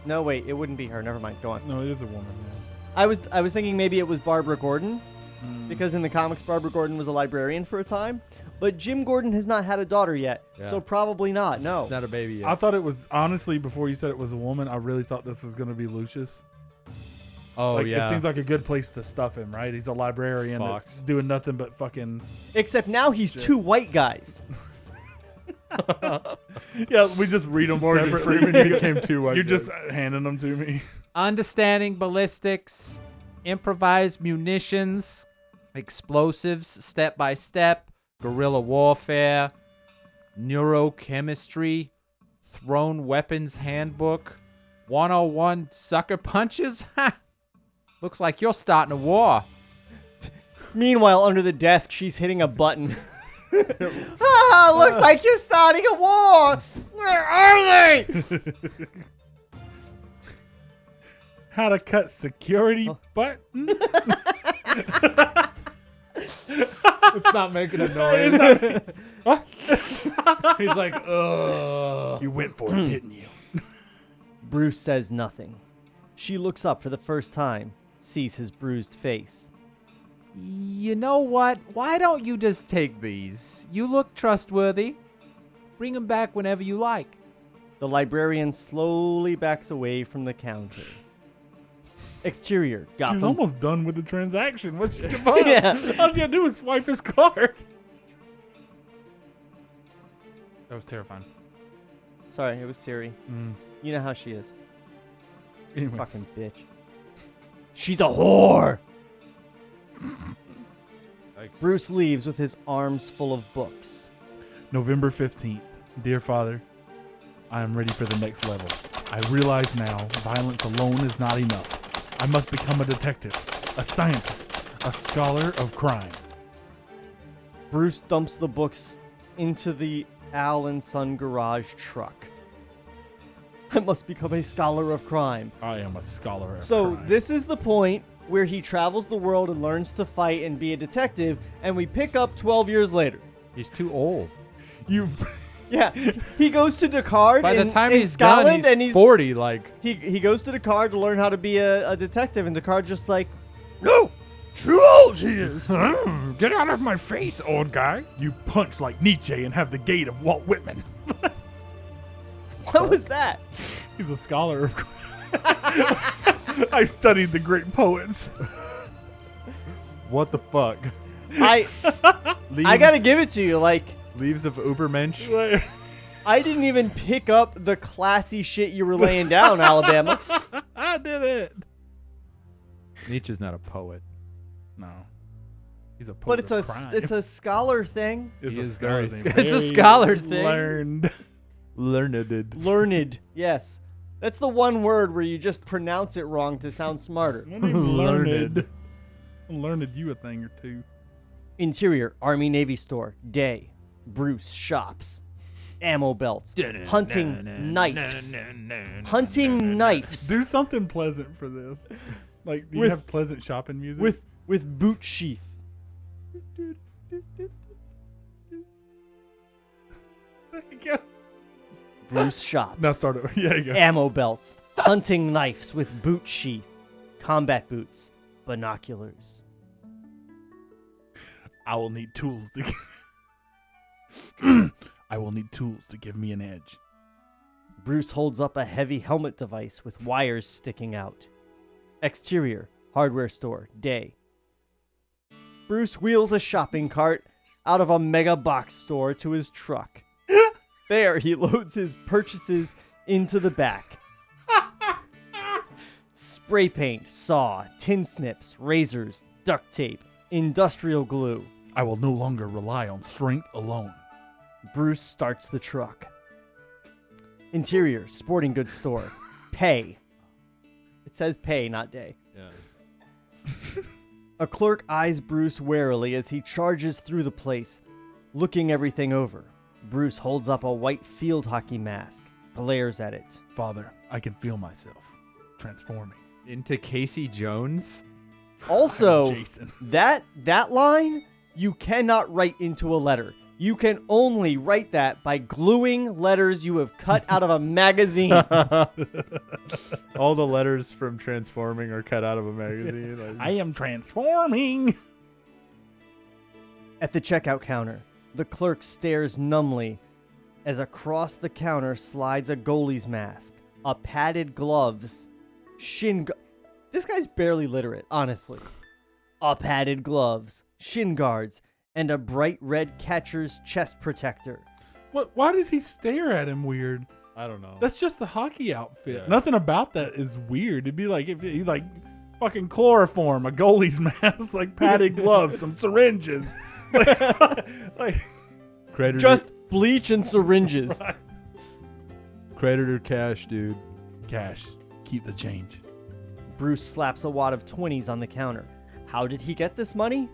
[SPEAKER 4] No, wait, it wouldn't be her. Never mind. Go on.
[SPEAKER 5] No, it is a woman. Yeah.
[SPEAKER 4] I was thinking maybe it was Barbara Gordon, because in the comics Barbara Gordon was a librarian for a time, but Jim Gordon has not had a daughter yet, so probably not. No.
[SPEAKER 6] It's not a baby yet.
[SPEAKER 5] I thought it was, honestly, before you said it was a woman, I really thought this was going to be Lucius.
[SPEAKER 6] Oh,
[SPEAKER 5] Like,
[SPEAKER 6] yeah.
[SPEAKER 5] It seems like a good place to stuff him, right? He's a librarian that's doing nothing but fucking...
[SPEAKER 4] Except now he's two white guys.
[SPEAKER 5] Yeah, we just read them
[SPEAKER 6] Morgan
[SPEAKER 5] separately.
[SPEAKER 6] Freeman became two white
[SPEAKER 5] You're
[SPEAKER 6] guys.
[SPEAKER 5] just handing them to me.
[SPEAKER 6] Understanding ballistics, improvised munitions, explosives, step by step, guerrilla warfare, neurochemistry, thrown weapons handbook, 101 sucker punches. Ha! Looks like you're starting a war.
[SPEAKER 4] Meanwhile, under the desk, she's hitting a button. Looks like you're starting a war. Where are they?
[SPEAKER 5] How to cut security buttons?
[SPEAKER 6] It's not making a noise. He's like, ugh.
[SPEAKER 5] You went for it, didn't you?
[SPEAKER 4] Bruce says nothing. She looks up for the first time, sees his bruised face.
[SPEAKER 6] You know what? Why don't you just take these? You look trustworthy. Bring them back whenever you like.
[SPEAKER 4] The librarian slowly backs away from the counter. Exterior, Gotham.
[SPEAKER 5] She's almost done with the transaction. What's she give up?
[SPEAKER 4] Yeah.
[SPEAKER 5] All she gotta do is swipe his card. That was terrifying.
[SPEAKER 4] Sorry, it was Siri. You know how she is.
[SPEAKER 5] Anyway.
[SPEAKER 4] Fucking bitch. She's a whore! Bruce leaves with his arms full of books.
[SPEAKER 5] November 15th. Dear Father, I am ready for the next level. I realize now violence alone is not enough. I must become a detective, a scientist, a scholar of crime.
[SPEAKER 4] Bruce dumps the books into the Al & Son garage truck. I must become a scholar of crime.
[SPEAKER 5] I am a scholar of
[SPEAKER 4] So
[SPEAKER 5] crime.
[SPEAKER 4] this is the point where he travels the world and learns to fight and be a detective, and we pick up 12 years later.
[SPEAKER 6] He's too old.
[SPEAKER 5] You...
[SPEAKER 4] Yeah, he goes to Dakar
[SPEAKER 6] By the
[SPEAKER 4] in,
[SPEAKER 6] time
[SPEAKER 4] in
[SPEAKER 6] he's
[SPEAKER 4] Scotland,
[SPEAKER 6] done,
[SPEAKER 4] and
[SPEAKER 6] he's 40. Like,
[SPEAKER 4] he goes to Dakar to learn how to be a detective, and Dakar just like, no, too old he is.
[SPEAKER 5] Get out of my face, old guy. You punch like Nietzsche and have the gait of Walt Whitman.
[SPEAKER 4] What was that?
[SPEAKER 5] He's a scholar of crime. I studied the great poets.
[SPEAKER 6] what the fuck?
[SPEAKER 4] I gotta give it to you, like,
[SPEAKER 6] Leaves of Ubermensch.
[SPEAKER 4] I didn't even pick up the classy shit you were laying down, Alabama.
[SPEAKER 5] I did it.
[SPEAKER 6] Nietzsche's not a poet.
[SPEAKER 5] No. He's a poet
[SPEAKER 4] But it's
[SPEAKER 5] of
[SPEAKER 4] a
[SPEAKER 5] crime.
[SPEAKER 4] it's a scholar thing.
[SPEAKER 5] It's
[SPEAKER 6] He
[SPEAKER 5] a
[SPEAKER 6] is
[SPEAKER 5] scholar
[SPEAKER 6] very
[SPEAKER 5] thing.
[SPEAKER 6] sc- it's a
[SPEAKER 5] Very
[SPEAKER 6] scholar thing.
[SPEAKER 5] Learned.
[SPEAKER 6] Learned.
[SPEAKER 4] Learned, yes. That's the one word where you just pronounce it wrong to sound smarter.
[SPEAKER 5] My name's Learned. I learned you a thing or two.
[SPEAKER 4] Interior, Army Navy store, day. Bruce shops. Ammo belts. Hunting knives. Hunting knives.
[SPEAKER 5] Do something pleasant for this. Like, do you
[SPEAKER 4] With-
[SPEAKER 5] have pleasant shopping music?
[SPEAKER 4] With boot sheath.
[SPEAKER 5] There you go.
[SPEAKER 4] Bruce shops.
[SPEAKER 5] Now start over. Yeah, you go.
[SPEAKER 4] Ammo belts. Hunting knives with boot sheath. Combat boots. Binoculars.
[SPEAKER 5] I will need tools to I will need tools to give me an edge.
[SPEAKER 4] Bruce holds up a heavy helmet device with wires sticking out. Exterior, hardware store, day. Bruce wheels a shopping cart out of a mega box store to his truck. There, he loads his purchases into the back. spray paint, saw, tin snips, razors, duct tape, industrial glue.
[SPEAKER 5] I will no longer rely on strength alone.
[SPEAKER 4] Bruce starts the truck. Interior, sporting goods store. Pay. It says pay, not day.
[SPEAKER 6] Yeah.
[SPEAKER 4] A clerk eyes Bruce warily as he charges through the place, looking everything over. Bruce holds up a white field hockey mask, glares at it.
[SPEAKER 5] Father, I can feel myself transforming.
[SPEAKER 6] Into Casey Jones?
[SPEAKER 4] Also,
[SPEAKER 5] Jason.
[SPEAKER 4] that line you cannot write into a letter. You can only write that by gluing letters you have cut out of a magazine.
[SPEAKER 6] All the letters from Transforming are cut out of a magazine. Like,
[SPEAKER 5] I am transforming.
[SPEAKER 4] At the checkout counter, the clerk stares numbly as across the counter slides a goalie's mask, a padded gloves, This guy's barely literate, honestly. A padded gloves, shin guards, and a bright red catcher's chest protector.
[SPEAKER 5] What? Why does he stare at him weird?
[SPEAKER 6] I don't know.
[SPEAKER 5] That's just a hockey outfit.
[SPEAKER 6] Yeah.
[SPEAKER 5] Nothing about that is weird. It'd be like if he like fucking chloroform, a goalie's mask, like padded gloves, some syringes, like
[SPEAKER 6] Creditor,
[SPEAKER 4] Just bleach and syringes.
[SPEAKER 6] creditor cash, dude.
[SPEAKER 5] cash. Keep the change.
[SPEAKER 4] Bruce slaps a wad of 20s on the counter. How did he get this money?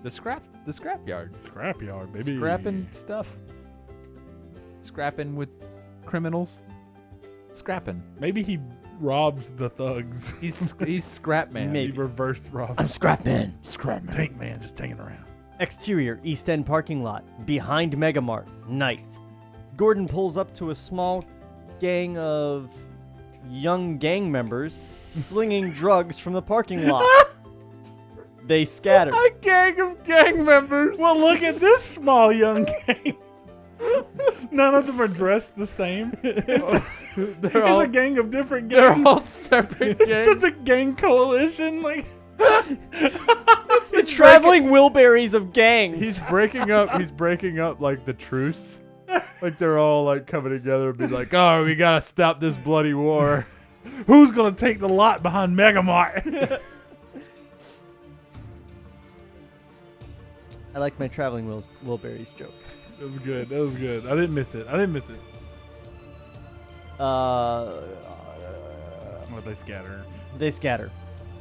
[SPEAKER 6] The scrapyard.
[SPEAKER 5] Scrapyard, baby.
[SPEAKER 6] Scrapping stuff. Scrapping with criminals. Scrapping.
[SPEAKER 5] Maybe he robs the thugs.
[SPEAKER 6] He's scrap man.
[SPEAKER 4] Maybe.
[SPEAKER 5] He reverse robs.
[SPEAKER 4] Scrapman.
[SPEAKER 5] Tank man just hanging around.
[SPEAKER 4] Exterior, East End parking lot. Behind Megamart. Night. Gordon pulls up to a small gang of young gang members slinging drugs from the parking lot. They scatter.
[SPEAKER 6] A gang of gang members.
[SPEAKER 5] Well, look at this small young gang. None of them are dressed the same. It's
[SPEAKER 6] all-
[SPEAKER 5] a gang of different
[SPEAKER 6] They're
[SPEAKER 5] gangs.
[SPEAKER 6] all separate
[SPEAKER 5] It's
[SPEAKER 6] gangs.
[SPEAKER 5] just a gang coalition. Like
[SPEAKER 4] The traveling Wilburys of gangs.
[SPEAKER 6] He's breaking up like the truce. Like they're all like coming together and be like, oh, we gotta stop this bloody war.
[SPEAKER 5] who's gonna take the lot behind Megamart?
[SPEAKER 4] I like my traveling Wilburys joke.
[SPEAKER 5] That was good. That was good. I didn't miss it.
[SPEAKER 4] Uh,
[SPEAKER 5] Well, they scatter.
[SPEAKER 4] They scatter.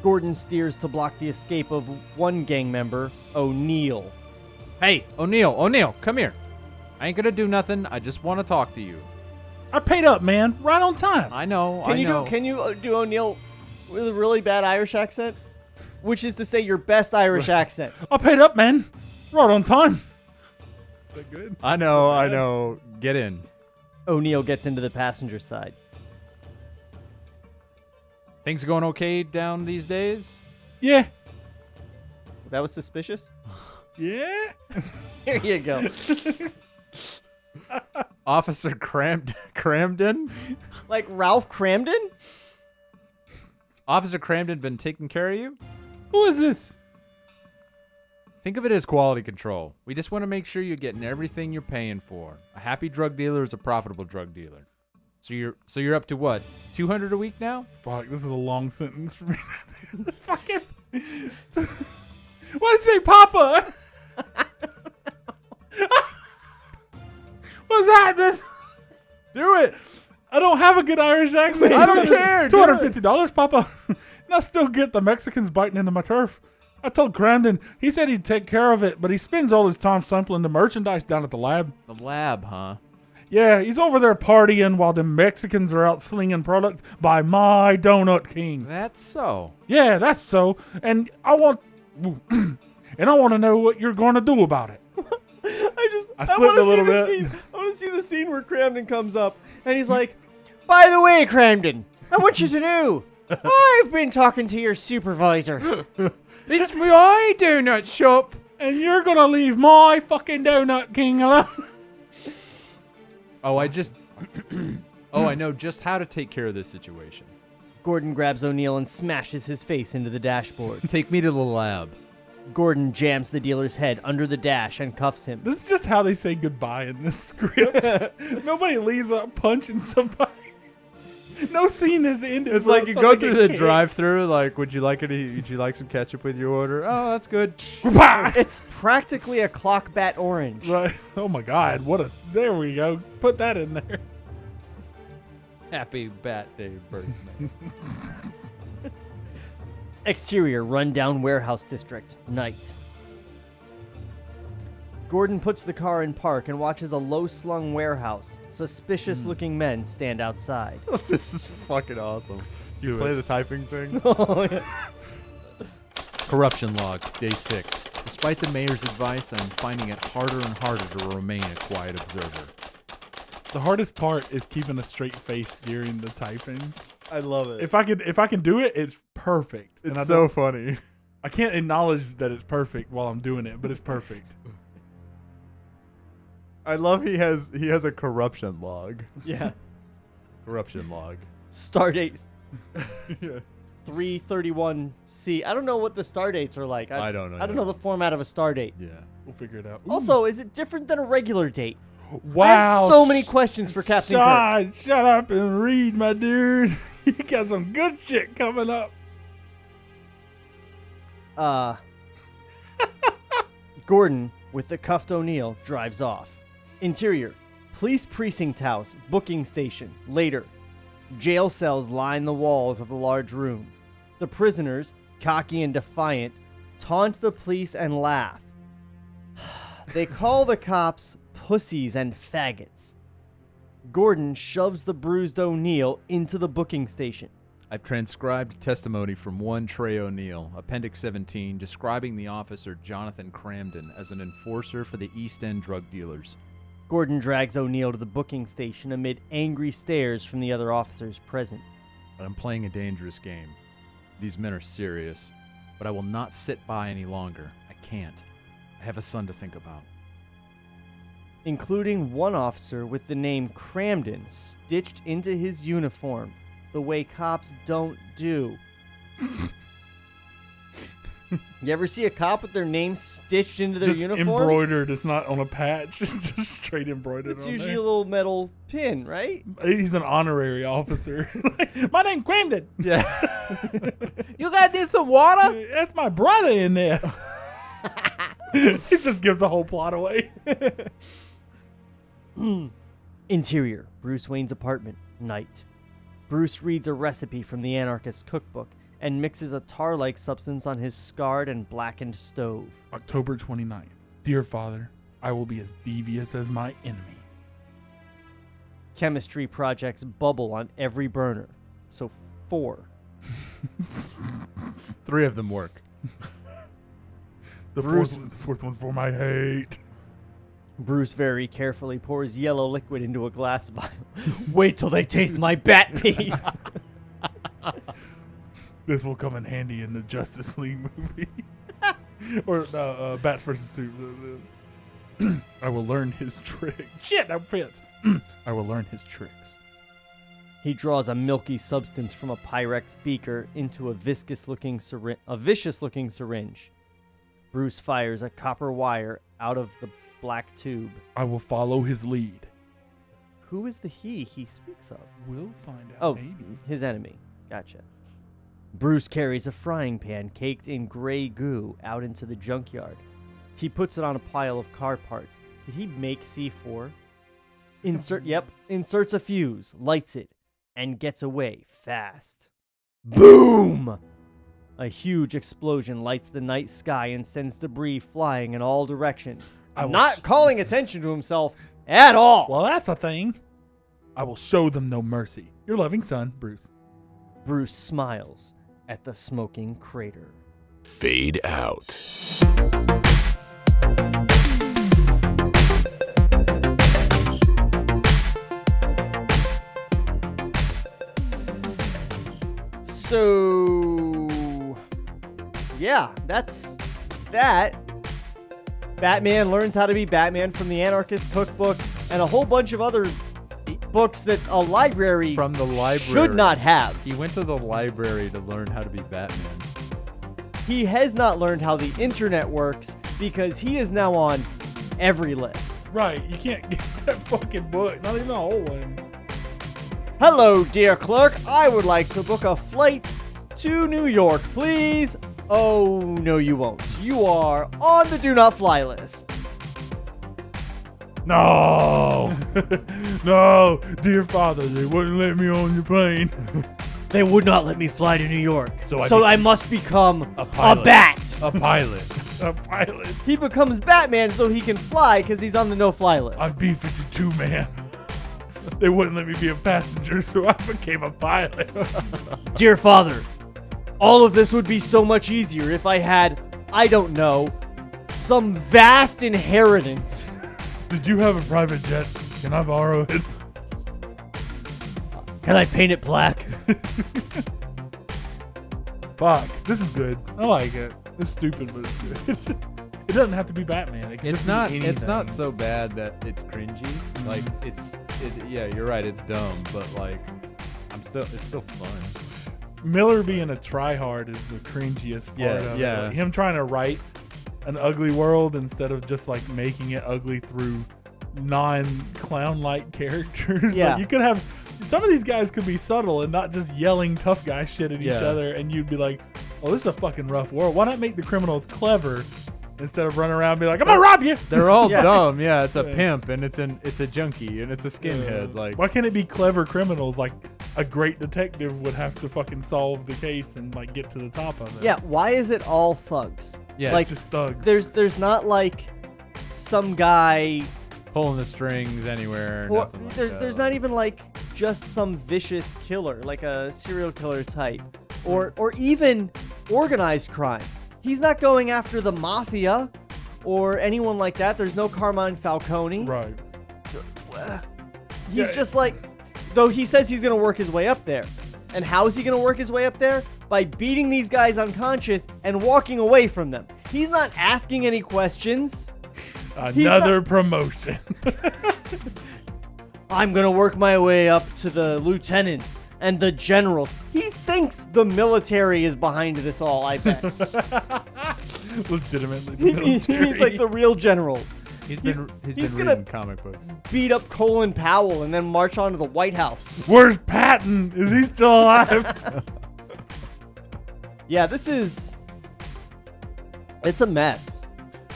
[SPEAKER 4] Gordon steers to block the escape of one gang member, O'Neill.
[SPEAKER 6] Hey, O'Neill, come here. I ain't gonna do nothing. I just want to talk to you.
[SPEAKER 5] I paid up, man. Right on time.
[SPEAKER 6] I know.
[SPEAKER 4] Can you do O'Neill with a really bad Irish accent? Which is to say your best Irish accent.
[SPEAKER 5] I paid up, man. Right on time. Is that good?
[SPEAKER 6] I know. Get in.
[SPEAKER 4] O'Neill gets into the passenger side.
[SPEAKER 6] Things going okay down these days?
[SPEAKER 5] Yeah.
[SPEAKER 4] That was suspicious?
[SPEAKER 5] Yeah.
[SPEAKER 4] Here you go.
[SPEAKER 6] Officer Cramden?
[SPEAKER 4] Like Ralph Cramden?
[SPEAKER 6] Officer Cramden been taking care of you?
[SPEAKER 5] Who is this?
[SPEAKER 6] Think of it as quality control. We just want to make sure you're getting everything you're paying for. A happy drug dealer is a profitable drug dealer. So you're up to what? 200 a week now?
[SPEAKER 5] Fuck, this is a long sentence for me. Fucking. What'd you say, Papa? What's happening?
[SPEAKER 6] Do it.
[SPEAKER 5] I don't have a good Irish accent.
[SPEAKER 6] I don't care. Do it.
[SPEAKER 5] $250, Papa. And I still get the Mexicans biting into my turf. I told Cramden, he said he'd take care of it, but he spends all his time sampling the merchandise down at the lab.
[SPEAKER 6] The lab, huh?
[SPEAKER 5] Yeah, he's over there partying while the Mexicans are out slinging product by my Donut King.
[SPEAKER 6] That's so.
[SPEAKER 5] Yeah, that's so. And I want to know what you're going to do about it. I slipped a little bit.
[SPEAKER 4] I want to see the scene where Cramden comes up and he's like, by the way, Cramden, I want you to know, I've been talking to your supervisor.
[SPEAKER 6] It's my donut shop.
[SPEAKER 5] And you're going to leave my fucking Donut King alone.
[SPEAKER 6] Oh, I know just how to take care of this situation.
[SPEAKER 4] Gordon grabs O'Neill and smashes his face into the dashboard.
[SPEAKER 6] Take me to the lab.
[SPEAKER 4] Gordon jams the dealer's head under the dash and cuffs him.
[SPEAKER 5] This is just how they say goodbye in this script. Nobody leaves without punching somebody. No scene has ended.
[SPEAKER 6] It's
[SPEAKER 5] bro.
[SPEAKER 6] like you
[SPEAKER 5] So
[SPEAKER 6] go
[SPEAKER 5] they
[SPEAKER 6] through
[SPEAKER 5] get
[SPEAKER 6] the
[SPEAKER 5] kicked.
[SPEAKER 6] drive-through. Like, would you like some ketchup with your order? Oh, that's good.
[SPEAKER 4] It's practically a clock bat orange.
[SPEAKER 5] Right. Oh my God. There we go. Put that in there.
[SPEAKER 6] Happy Bat Day birthday.
[SPEAKER 4] Exterior rundown warehouse district. Night. Gordon puts the car in park and watches a low-slung warehouse. Suspicious-looking men stand outside.
[SPEAKER 6] This is fucking awesome. You
[SPEAKER 5] Do
[SPEAKER 6] play
[SPEAKER 5] it.
[SPEAKER 6] the typing thing?
[SPEAKER 4] Oh, yeah.
[SPEAKER 6] Corruption log, day 6. Despite the mayor's advice, I am finding it harder and harder to remain a quiet observer.
[SPEAKER 5] The hardest part is keeping a straight face during the typing.
[SPEAKER 6] I love it.
[SPEAKER 5] If I can do it, it's perfect.
[SPEAKER 6] It's
[SPEAKER 5] I
[SPEAKER 6] so
[SPEAKER 5] don't-
[SPEAKER 6] funny.
[SPEAKER 5] I can't acknowledge that it's perfect while I'm doing it, but it's perfect.
[SPEAKER 6] I love he has a corruption log.
[SPEAKER 4] Yeah.
[SPEAKER 6] Corruption log.
[SPEAKER 4] Stardate
[SPEAKER 6] Yeah.
[SPEAKER 4] 331C. I don't know what the star dates are like.
[SPEAKER 6] I don't know.
[SPEAKER 4] I don't know the format of a star date.
[SPEAKER 6] Yeah.
[SPEAKER 5] We'll figure it out. Ooh.
[SPEAKER 4] Also, is it different than a regular date?
[SPEAKER 5] wow.
[SPEAKER 4] I have so many questions for Captain Kirk.
[SPEAKER 5] Sean, shut up and read, my dude. You got some good shit coming up.
[SPEAKER 4] Gordon, with the cuffed O'Neill, drives off. Interior, police precinct house, booking station. Later, jail cells line the walls of the large room. The prisoners, cocky and defiant, taunt the police and laugh. They call the cops pussies and faggots. Gordon shoves the bruised O'Neill into the booking station.
[SPEAKER 6] I've transcribed testimony from one Trey O'Neill, Appendix 17, describing the officer Jonathan Cramden as an enforcer for the East End drug dealers.
[SPEAKER 4] Gordon drags O'Neill to the booking station amid angry stares from the other officers present.
[SPEAKER 6] I'm playing a dangerous game. These men are serious, but I will not sit by any longer. I can't. I have a son to think about.
[SPEAKER 4] Including one officer with the name Cramden stitched into his uniform, the way cops don't do. You ever see a cop with their name stitched into their
[SPEAKER 5] Just
[SPEAKER 4] uniform?
[SPEAKER 5] embroidered. It's not on a patch. It's just straight embroidered.
[SPEAKER 4] It's
[SPEAKER 5] on
[SPEAKER 4] usually
[SPEAKER 5] there.
[SPEAKER 4] a little metal pin, right?
[SPEAKER 5] He's an honorary officer. My name Cramden.
[SPEAKER 6] Yeah. You guys need some water?
[SPEAKER 5] That's my brother in there. He just gives the whole plot away.
[SPEAKER 4] Interior, Bruce Wayne's apartment, night. Bruce reads a recipe from the anarchist cookbook and mixes a tar-like substance on his scarred and blackened stove.
[SPEAKER 5] October 29th. Dear Father, I will be as devious as my enemy.
[SPEAKER 4] Chemistry projects bubble on every burner, so 4.
[SPEAKER 6] 3 of them work.
[SPEAKER 5] The fourth one's for my hate.
[SPEAKER 4] Bruce very carefully pours yellow liquid into a glass vial. Wait till they taste my bat pee.
[SPEAKER 5] This will come in handy in the Justice League movie. Or Bats vs. Soup. I will learn his trick. Shit, that fits. I will learn his tricks.
[SPEAKER 4] He draws a milky substance from a Pyrex beaker into a vicious-looking syringe. Bruce fires a copper wire out of the black tube.
[SPEAKER 5] I will follow his lead.
[SPEAKER 4] Who is the he speaks of?
[SPEAKER 5] We'll find out,
[SPEAKER 4] Oh,
[SPEAKER 5] maybe.
[SPEAKER 4] his enemy. Gotcha. Bruce carries a frying pan caked in gray goo out into the junkyard. He puts it on a pile of car parts. Did he make C4? Inserts a fuse, lights it, and gets away fast. Boom! A huge explosion lights the night sky and sends debris flying in all directions. Not calling attention to himself at all.
[SPEAKER 5] Well, that's a thing. I will show them no mercy. Your loving son, Bruce.
[SPEAKER 4] Bruce smiles at the smoking crater.
[SPEAKER 2] Fade out.
[SPEAKER 4] So, yeah, that's that. Batman learns how to be Batman from the Anarchist Cookbook and a whole bunch of other books that a library
[SPEAKER 6] From the library.
[SPEAKER 4] should not have.
[SPEAKER 6] He went to the library to learn how to be Batman.
[SPEAKER 4] He has not learned how the internet works because he is now on every list.
[SPEAKER 5] Right, you can't get that fucking book. Not even a whole one.
[SPEAKER 4] Hello, dear clerk. I would like to book a flight to New York, please. Oh, no, you won't. You are on the do not fly list.
[SPEAKER 5] No, no, dear father, they wouldn't let me on your plane.
[SPEAKER 7] They would not let me fly to New York.
[SPEAKER 4] So I must become a
[SPEAKER 7] pilot.
[SPEAKER 4] bat.
[SPEAKER 7] A pilot.
[SPEAKER 5] A pilot.
[SPEAKER 4] He becomes Batman so he can fly because he's on the no-fly list.
[SPEAKER 5] I'm B-52 man. They wouldn't let me be a passenger, so I became a pilot.
[SPEAKER 4] Dear father, all of this would be so much easier if I had, I don't know, some vast inheritance.
[SPEAKER 5] Did you have a private jet? Can I borrow it?
[SPEAKER 7] Can I paint it black?
[SPEAKER 5] Fuck, this is good. I like it. It's stupid, but it's good. It doesn't have to be Batman. It can
[SPEAKER 6] It's
[SPEAKER 5] just
[SPEAKER 6] not.
[SPEAKER 5] be
[SPEAKER 6] It's not
[SPEAKER 5] anything.
[SPEAKER 6] so bad that it's cringy. Like yeah, you're right. It's dumb, but like, it's still fun.
[SPEAKER 5] Miller being a tryhard is the cringiest part of it.
[SPEAKER 6] yeah.
[SPEAKER 5] Like, him trying to write an ugly world instead of just like making it ugly through non-clown-like characters.
[SPEAKER 4] Yeah.
[SPEAKER 5] Like, you could have some of these guys could be subtle and not just yelling tough guy shit at each other, and you'd be like, "Oh, this is a fucking rough world. Why not make the criminals clever instead of running around and be like, I'm gonna rob you."
[SPEAKER 6] They're all dumb. Yeah, it's a pimp and it's a junkie and it's a skinhead. Like,
[SPEAKER 5] why can't it be clever criminals? Like a great detective would have to fucking solve the case and like get to the top of it.
[SPEAKER 4] Yeah, why is it all thugs?
[SPEAKER 6] Yeah,
[SPEAKER 4] like
[SPEAKER 5] It's just thugs.
[SPEAKER 4] there's not like some guy
[SPEAKER 6] pulling the strings anywhere.
[SPEAKER 4] or
[SPEAKER 6] Nothing like that.
[SPEAKER 4] there's not even like just some vicious killer, like a serial killer type, or even organized crime. He's not going after the mafia or anyone like that. There's no Carmine Falcone.
[SPEAKER 5] Right.
[SPEAKER 4] He's just like, though he says he's going to work his way up there. And how is he going to work his way up there? By beating these guys unconscious and walking away from them. He's not asking any questions.
[SPEAKER 5] Another promotion.
[SPEAKER 4] I'm going to work my way up to the lieutenants and the generals. He thinks the military is behind this all, I bet.
[SPEAKER 5] Legitimately.
[SPEAKER 4] He means like the real generals.
[SPEAKER 6] He's
[SPEAKER 4] he's
[SPEAKER 6] been
[SPEAKER 4] gonna
[SPEAKER 6] reading comic books.
[SPEAKER 4] beat up Colin Powell and then march on to the White House.
[SPEAKER 5] Where's Patton? Is he still alive?
[SPEAKER 4] Yeah, it's a mess.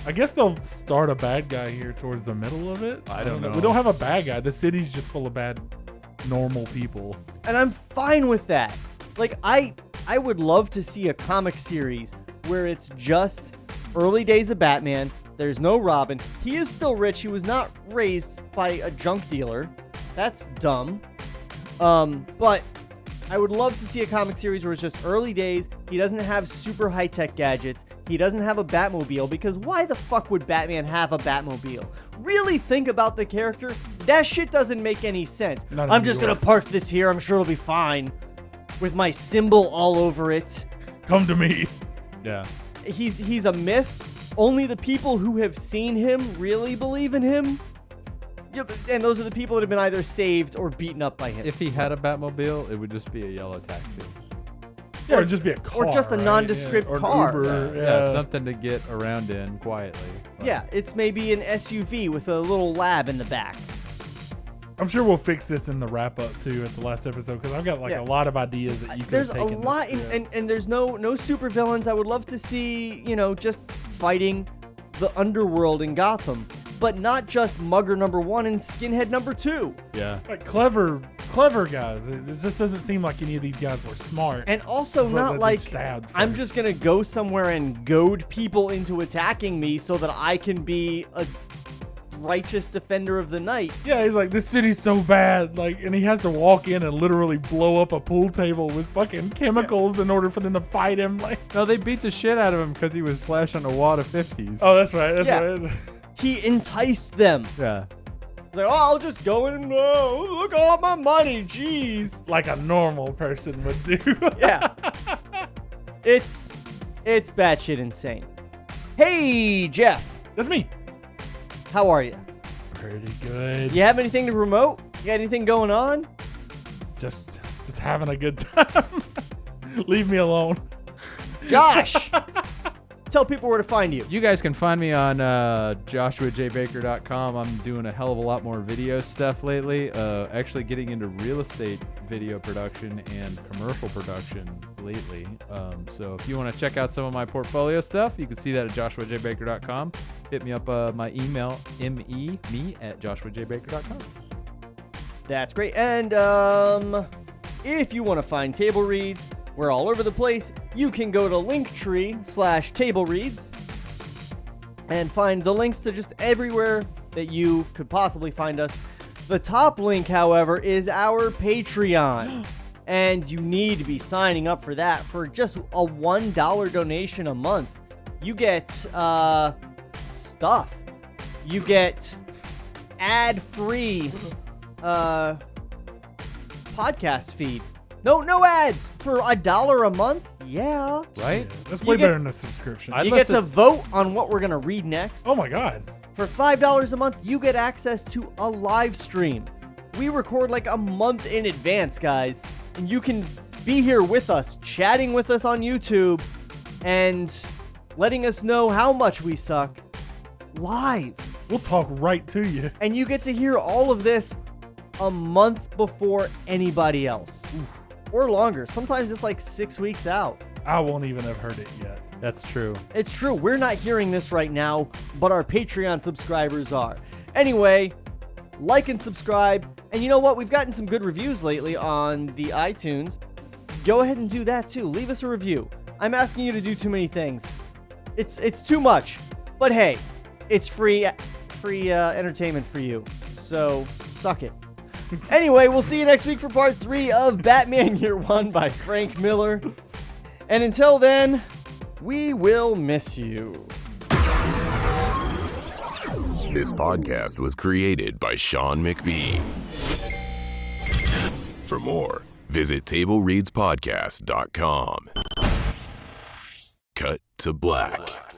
[SPEAKER 5] I guess they'll start a bad guy here towards the middle of it.
[SPEAKER 6] I don't know.
[SPEAKER 5] We don't have a bad guy. The city's just full of bad, normal people.
[SPEAKER 4] And I'm fine with that. Like, I would love to see a comic series where it's just early days of Batman. There's no Robin. He is still rich. He was not raised by a junk dealer. That's dumb. But I would love to see a comic series where it's just early days. He doesn't have super high-tech gadgets. He doesn't have a Batmobile, because why the fuck would Batman have a Batmobile? Really think about the character. That shit doesn't make any sense.
[SPEAKER 5] Not in
[SPEAKER 4] I'm
[SPEAKER 5] New
[SPEAKER 4] just
[SPEAKER 5] York.
[SPEAKER 4] gonna park this here. I'm sure it'll be fine. With my symbol all over it.
[SPEAKER 5] Come to me.
[SPEAKER 6] Yeah.
[SPEAKER 4] He's a myth. Only the people who have seen him really believe in him. Yeah, and those are the people that have been either saved or beaten up by him.
[SPEAKER 6] If he had a Batmobile, it would just be a yellow taxi.
[SPEAKER 5] Yeah, or just be a car.
[SPEAKER 4] or just a
[SPEAKER 5] right?
[SPEAKER 4] nondescript
[SPEAKER 5] Yeah, or an
[SPEAKER 4] car.
[SPEAKER 5] Uber,
[SPEAKER 6] Yeah, something to get around in quietly. Like,
[SPEAKER 4] Yeah, it's maybe an SUV with a little lab in the back.
[SPEAKER 5] I'm sure we'll fix this in the wrap up too at the last episode, because I've got like a lot of ideas that you could
[SPEAKER 4] There's
[SPEAKER 5] have
[SPEAKER 4] a
[SPEAKER 5] taken.
[SPEAKER 4] lot, and there's no super villains. I would love to see, just fighting the underworld in Gotham, but not just Mugger #1 and Skinhead #2.
[SPEAKER 6] Yeah.
[SPEAKER 5] like clever guys. It just doesn't seem like any of these guys were smart.
[SPEAKER 4] And also
[SPEAKER 5] So
[SPEAKER 4] not
[SPEAKER 5] they'd
[SPEAKER 4] like,
[SPEAKER 5] stab
[SPEAKER 4] I'm
[SPEAKER 5] first.
[SPEAKER 4] just gonna go somewhere and goad people into attacking me so that I can be a righteous defender of the night.
[SPEAKER 5] Yeah, he's like, this city's so bad, like, and he has to walk in and literally blow up a pool table with fucking chemicals in order for them to fight him. Like,
[SPEAKER 6] No, they beat the shit out of him because he was flashing a wad of 50s.
[SPEAKER 5] oh, that's right. That's
[SPEAKER 4] Yeah.
[SPEAKER 5] right.
[SPEAKER 4] He enticed them.
[SPEAKER 6] Yeah.
[SPEAKER 4] He's like, oh, I'll just go in and look at all my money, jeez.
[SPEAKER 5] Like a normal person would do.
[SPEAKER 4] Yeah. It's batshit insane. Hey, Jeff,
[SPEAKER 5] That's me.
[SPEAKER 4] how are you?
[SPEAKER 5] Pretty good.
[SPEAKER 4] You have anything to promote? You got anything going on?
[SPEAKER 5] Just having a good time. Leave me alone.
[SPEAKER 4] Josh, tell people where to find you.
[SPEAKER 6] You guys can find me on joshuajbaker.com. I'm doing a hell of a lot more video stuff lately. Actually getting into real estate video production and commercial production lately. So if you want to check out some of my portfolio stuff, you can see that at joshuajbaker.com. Hit me up my email, me@joshuajbaker.com.
[SPEAKER 4] That's great. And if you want to find Table Reads, we're all over the place. You can go to Linktree/Table Reads and find the links to just everywhere that you could possibly find us. The top link, however, is our Patreon. And you need to be signing up for that. For just a $1 donation a month, you get stuff. You get ad-free podcast feed. No ads for $1 a month. Yeah,
[SPEAKER 6] Right?
[SPEAKER 5] That's way better than a subscription.
[SPEAKER 4] You get to vote on what we're gonna read next.
[SPEAKER 5] Oh my God.
[SPEAKER 4] For $5 a month, you get access to a live stream. We record like a month in advance, guys, and you can be here with us, chatting with us on YouTube, and letting us know how much we suck live.
[SPEAKER 5] We'll talk right to you.
[SPEAKER 4] And you get to hear all of this a month before anybody else. Or longer. Sometimes it's like 6 weeks out.
[SPEAKER 5] I won't even have heard it yet.
[SPEAKER 6] That's true.
[SPEAKER 4] It's true. We're not hearing this right now, but our Patreon subscribers are. Anyway, like and subscribe. And you know what? We've gotten some good reviews lately on the iTunes. Go ahead and do that too. Leave us a review. I'm asking you to do too many things. It's too much. But hey, it's free entertainment for you. So suck it. Anyway, we'll see you next week for part 3 of Batman Year One by Frank Miller. And until then, we will miss you.
[SPEAKER 2] This podcast was created by Sean McBee. For more, visit TableReadsPodcast.com. Cut to black.